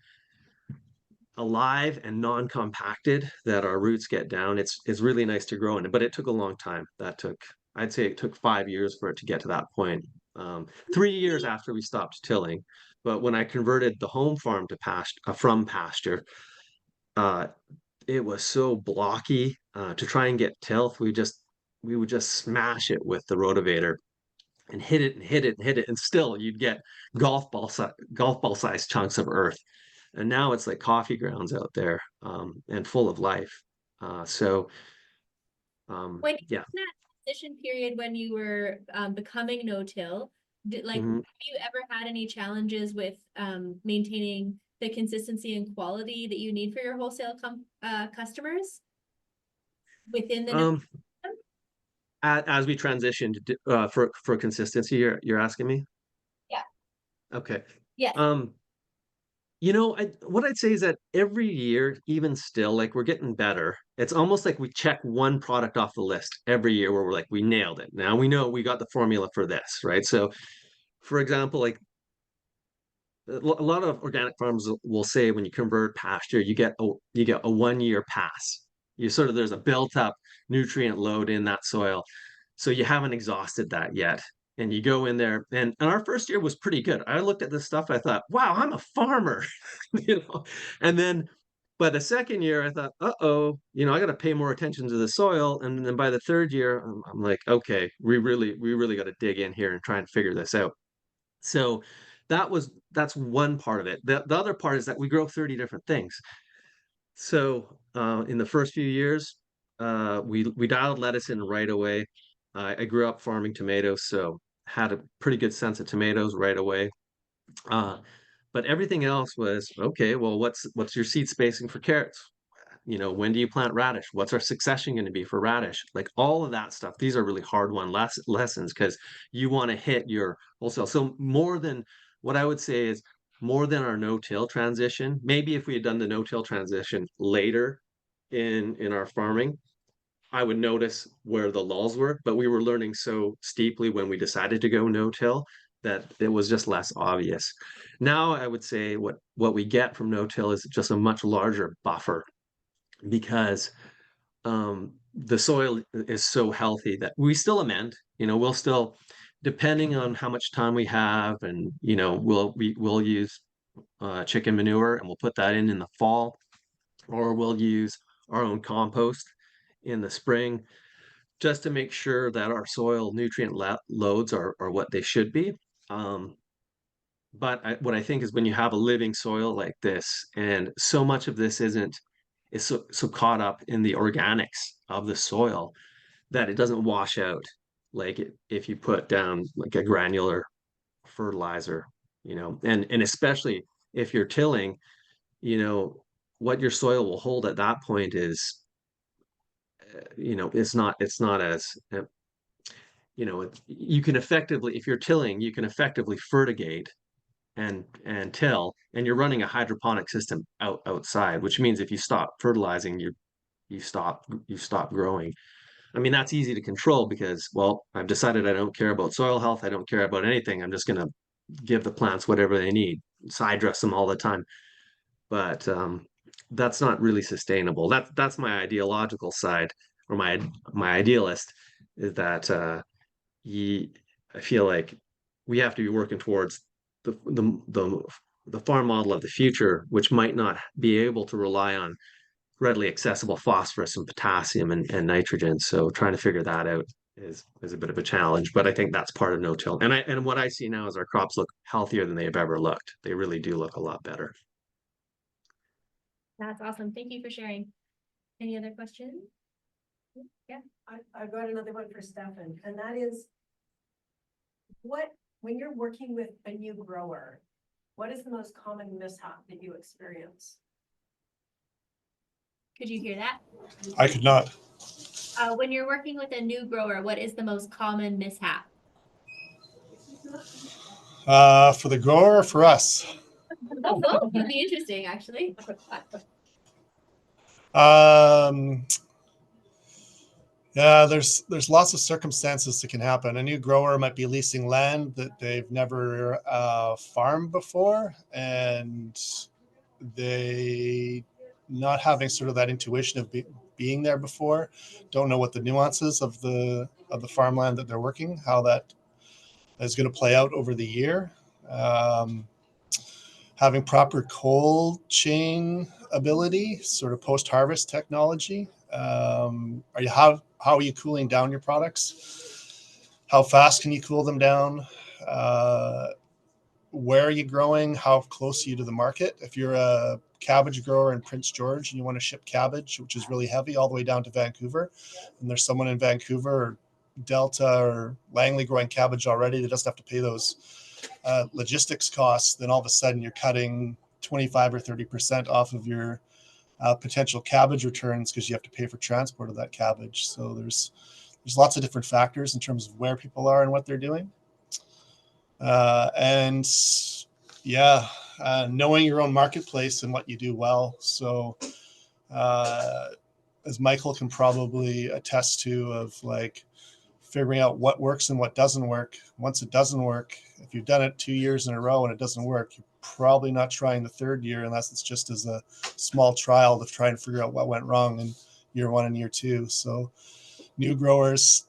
alive and non-compacted that our roots get down. It's really nice to grow in, but it took a long time. I'd say it took 5 years for it to get to that point. 3 years after we stopped tilling, but when I converted the home farm to from pasture, uh, it was so blocky. To try and get tilth, we would just smash it with the rotavator and hit it and hit it and hit it, and still you'd get golf ball size chunks of earth. And now it's like coffee grounds out there, and full of life. So When you yeah. in that transition period when you were becoming no-till, have you ever had any challenges with maintaining the consistency and quality that you need for your wholesale customers within the no-till? As we transitioned for consistency, you're asking me? Yeah. Okay. Yeah. What I'd say is that every year, even still, like we're getting better. It's almost like we check one product off the list every year where we're like, we nailed it. Now we know we got the formula for this, right? So, for example, like a lot of organic farms will say when you convert pasture, you get a 1 year pass. There's a built up nutrient load in that soil, so you haven't exhausted that yet. And you go in there, and our first year was pretty good. I looked at this stuff, I thought, wow, I'm a farmer, you know. And then, by the second year, I thought, uh-oh, I got to pay more attention to the soil. And then by the third year, I'm like, okay, we really got to dig in here and try and figure this out. So that's one part of it. The other part is that we grow 30 different things. So in the first few years, we dialed lettuce in right away. I grew up farming tomatoes, so had a pretty good sense of tomatoes right away. But everything else was okay. Well, what's your seed spacing for carrots? when do you plant radish? What's our succession going to be for radish? Like all of that stuff. These are really hard lessons because you want to hit your wholesale. So more than what I would say is more than our no-till transition. Maybe if we had done the no-till transition later in our farming, I would notice where the lulls were, but we were learning so steeply when we decided to go no-till that it was just less obvious. Now I would say what we get from no-till is just a much larger buffer because the soil is so healthy that we still amend. We'll still, depending on how much time we have, and we'll use chicken manure and we'll put that in the fall, or we'll use our own compost in the spring, just to make sure that our soil nutrient loads are what they should be. But what I think is when you have a living soil like this, and so much of this is so caught up in the organics of the soil that it doesn't wash out like if you put down like a granular fertilizer, and especially if you're tilling, what your soil will hold at that point is, it's not as, you can effectively, if you're tilling, you can effectively fertigate and till, and you're running a hydroponic system outside, which means if you stop fertilizing, you stop growing. I mean, that's easy to control because, well, I've decided I don't care about soil health. I don't care about anything. I'm just going to give the plants whatever they need, side dress them all the time. But that's not really sustainable. That's my ideological side, or my idealist is that I feel like we have to be working towards the farm model of the future, which might not be able to rely on readily accessible phosphorus and potassium and nitrogen. So trying to figure that out is a bit of a challenge, but I think that's part of no-till. And what I see now is our crops look healthier than they've ever looked. They really do look a lot better. That's awesome. Thank you for sharing. Any other questions? Yeah. I've got another one for Stefan, and that is, when you're working with a new grower, what is the most common mishap that you experience? Could you hear that? I could not. When you're working with a new grower, what is the most common mishap? For the grower or for us? Oh, both would be interesting, actually. Yeah, there's lots of circumstances that can happen. A new grower might be leasing land that they've never farmed before, and they not having sort of that intuition of being there before, don't know what the nuances of the farmland that they're working, how that is going to play out over the year. Having proper cold chain ability, sort of post-harvest technology. How are you cooling down your products? How fast can you cool them down? Where are you growing? How close are you to the market? If you're a cabbage grower in Prince George and you want to ship cabbage, which is really heavy, all the way down to Vancouver, and there's someone in Vancouver or Delta or Langley growing cabbage already that doesn't have to pay those logistics costs, then all of a sudden you're cutting 25 or 30% off of your potential cabbage returns because you have to pay for transport of that cabbage. So there's lots of different factors in terms of where people are and what they're doing. Knowing your own marketplace and what you do well. So as Michael can probably attest to, of like figuring out what works and what doesn't work. Once it doesn't work, if you've done it 2 years in a row and it doesn't work, you're probably not trying the third year unless it's just as a small trial to try and figure out what went wrong in year 1 and year 2. So new growers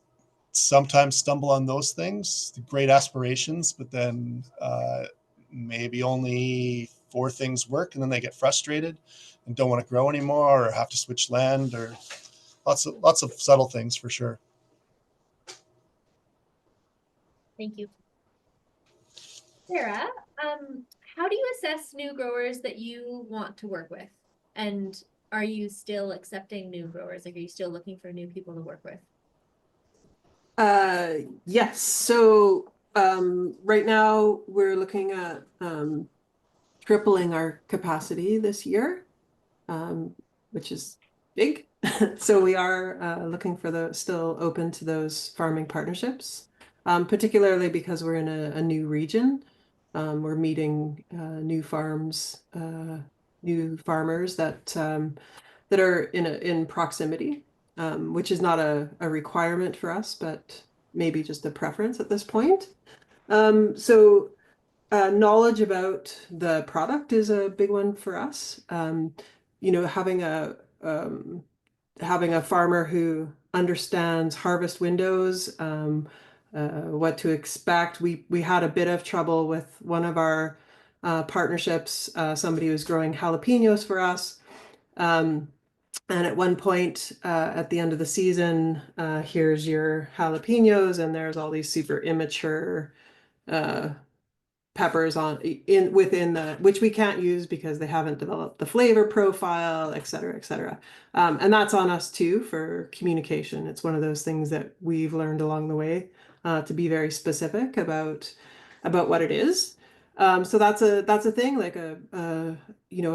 sometimes stumble on those things, great aspirations, but then maybe only 4 things work, and then they get frustrated and don't want to grow anymore, or have to switch land, or lots of subtle things for sure. Thank you. Sarah, how do you assess new growers that you want to work with? And are you still accepting new growers? Like, are you still looking for new people to work with? Yes. So right now we're looking at tripling our capacity this year, which is big. So we are looking for still open to those farming partnerships, particularly because we're in a new region. We're meeting new farmers that are in proximity, which is not a requirement for us, but maybe just a preference at this point. So knowledge about the product is a big one for us. You know, having a farmer who understands harvest windows, what to expect. We had a bit of trouble with one of our partnerships. Somebody was growing jalapenos for us. And at one point, at the end of the season, here's your jalapenos, and there's all these super immature peppers within which we can't use because they haven't developed the flavor profile, et cetera, et cetera. And that's on us too for communication. It's one of those things that we've learned along the way to be very specific about what it is. So that's a thing. Like a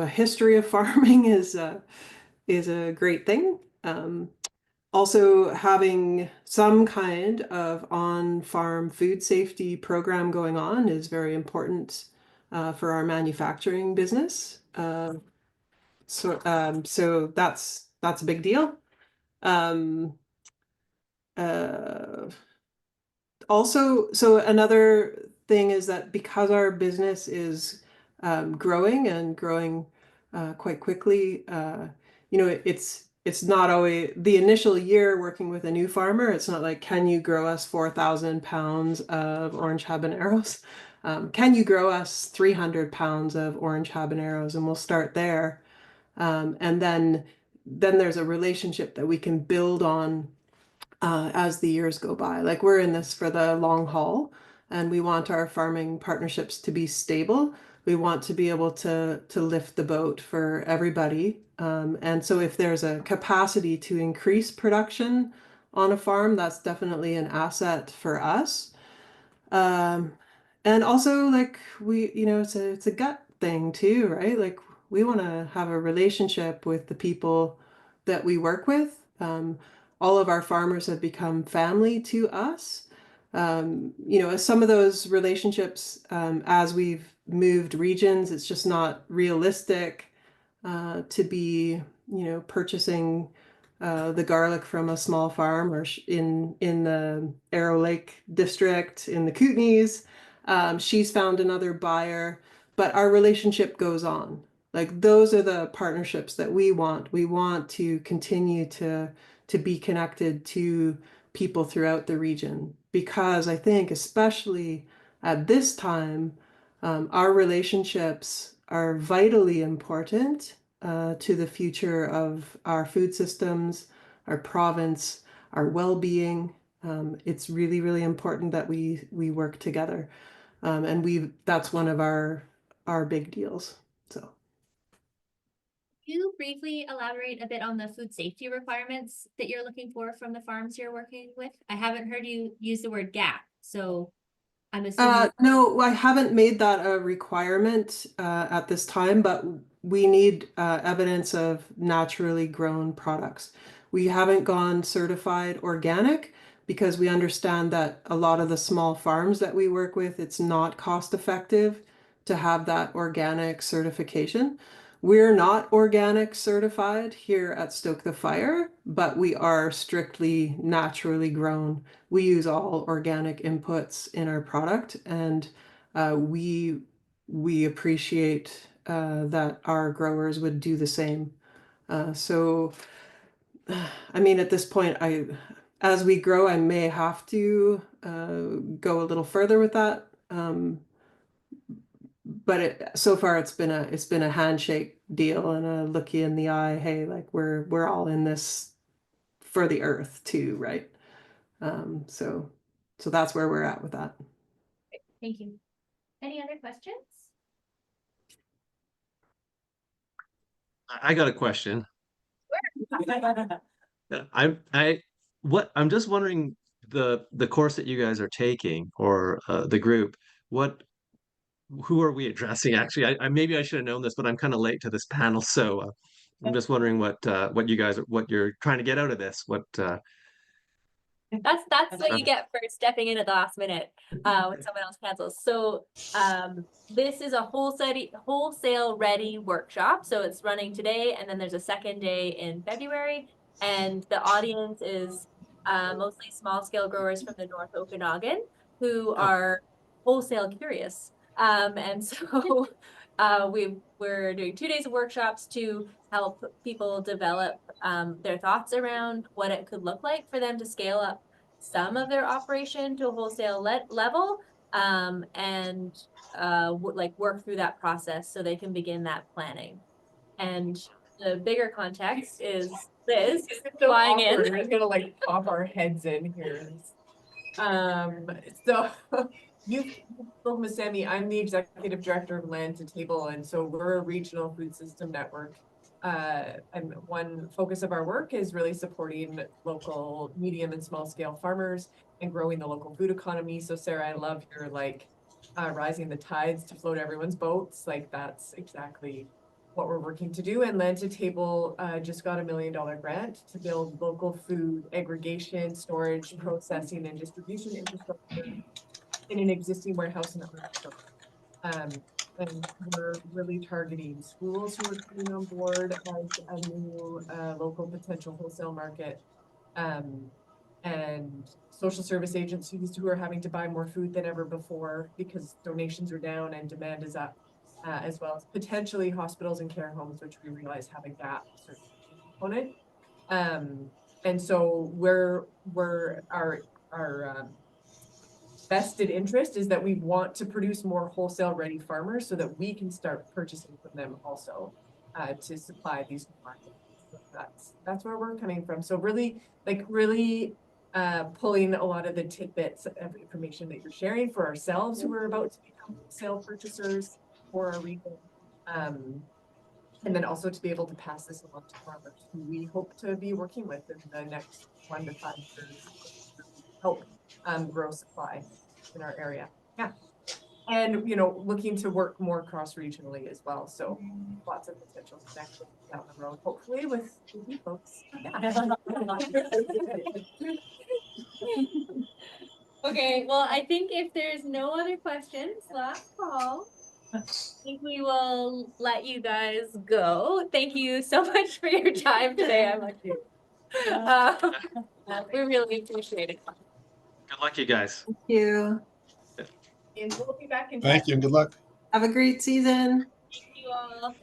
history of farming is a great thing. Also, having some kind of on-farm food safety program going on is very important for our manufacturing business. So that's a big deal. Um, uh, Also, so another thing is that because our business is growing and growing quite quickly, it's not always the initial year working with a new farmer. It's not like, can you grow us 4,000 pounds of orange habaneros? Can you grow us 300 pounds of orange habaneros? And we'll start there. And then there's a relationship that we can build on as the years go by. Like we're in this for the long haul, and we want our farming partnerships to be stable. We want to be able to lift the boat for everybody. And so if there's a capacity to increase production on a farm, that's definitely an asset for us. Um, and also like it's a gut thing too, right? Like we want to have a relationship with the people that we work with. All of our farmers have become family to us. Some of those relationships, as we've moved regions, it's just not realistic to be, purchasing the garlic from a small farm or in the Arrow Lake district in the Kootenays. She's found another buyer, but our relationship goes on. Like those are the partnerships that we want. We want to continue to be connected to people throughout the region because I think especially at this time, our relationships are vitally important to the future of our food systems, our province, our well-being. It's really, really important that we work together, and that's one of our big deals. So. You briefly elaborate a bit on the food safety requirements that you're looking for from the farms you're working with? I haven't heard you use the word gap, so I'm assuming. No, I haven't made that a requirement at this time, but we need evidence of naturally grown products. We haven't gone certified organic because we understand that a lot of the small farms that we work with, it's not cost effective to have that organic certification. We're not organic certified here at Stoke the Fire, but we are strictly naturally grown. We use all organic inputs in our product, and we appreciate that our growers would do the same. So, I mean, at this point, as we grow, I may have to go a little further with that. But so far it's been a handshake deal and a look you in the eye. Hey, like we're all in this for the earth too, right? So that's where we're at with that. Thank you. Any other questions? I got a question. I'm just wondering the course that you guys are taking or the group, who are we addressing actually? I maybe I should have known this, but I'm kind of late to this panel, so I'm just wondering what you're trying to get out of this. That's what you get for stepping in at the last minute when someone else cancels. So this is a wholesale ready workshop. So it's running today, and then there's a second day in February. And the audience is mostly small scale growers from the North Okanagan who are wholesale curious. And so we're doing 2 days of workshops to help people develop their thoughts around what it could look like for them to scale up some of their operation to a wholesale level, and like work through that process so they can begin that planning. And the bigger context is Liz flying in. We're just gonna like pop our heads in here. So you spoke with Sammy. I'm the executive director of Land to Table, and so we're a regional food system network. And one focus of our work is really supporting local medium and small scale farmers and growing the local food economy. So Sarah, I love your rising the tides to float everyone's boats. Like that's exactly what we're working to do. And Land to Table just got $1 million grant to build local food aggregation, storage, processing, and distribution infrastructure in an existing warehouse in Harper. And we're really targeting schools who are coming on board as a new local potential wholesale market, and social service agencies who are having to buy more food than ever before because donations are down and demand is up, as well as potentially hospitals and care homes, which we realize have a gap component. And so our vested interest is that we want to produce more wholesale ready farmers so that we can start purchasing from them also to supply these markets. So that's where we're coming from. So really pulling a lot of the tidbits of information that you're sharing for ourselves who are about to become wholesale purchasers for our region. And then also to be able to pass this along to farmers who we hope to be working with in the next 1 to 5 years to help grow supply in our area. Yeah. And, looking to work more cross-regionally as well. So lots of potential connections down the road, hopefully with you folks. Yeah. Okay, well, I think if there's no other questions, last call, I think we will let you guys go. Thank you so much for your time today. We really appreciate it. Good luck, you guys. Thank you. And we'll be back in touch. Thank you and good luck. Have a great season. Thank you all.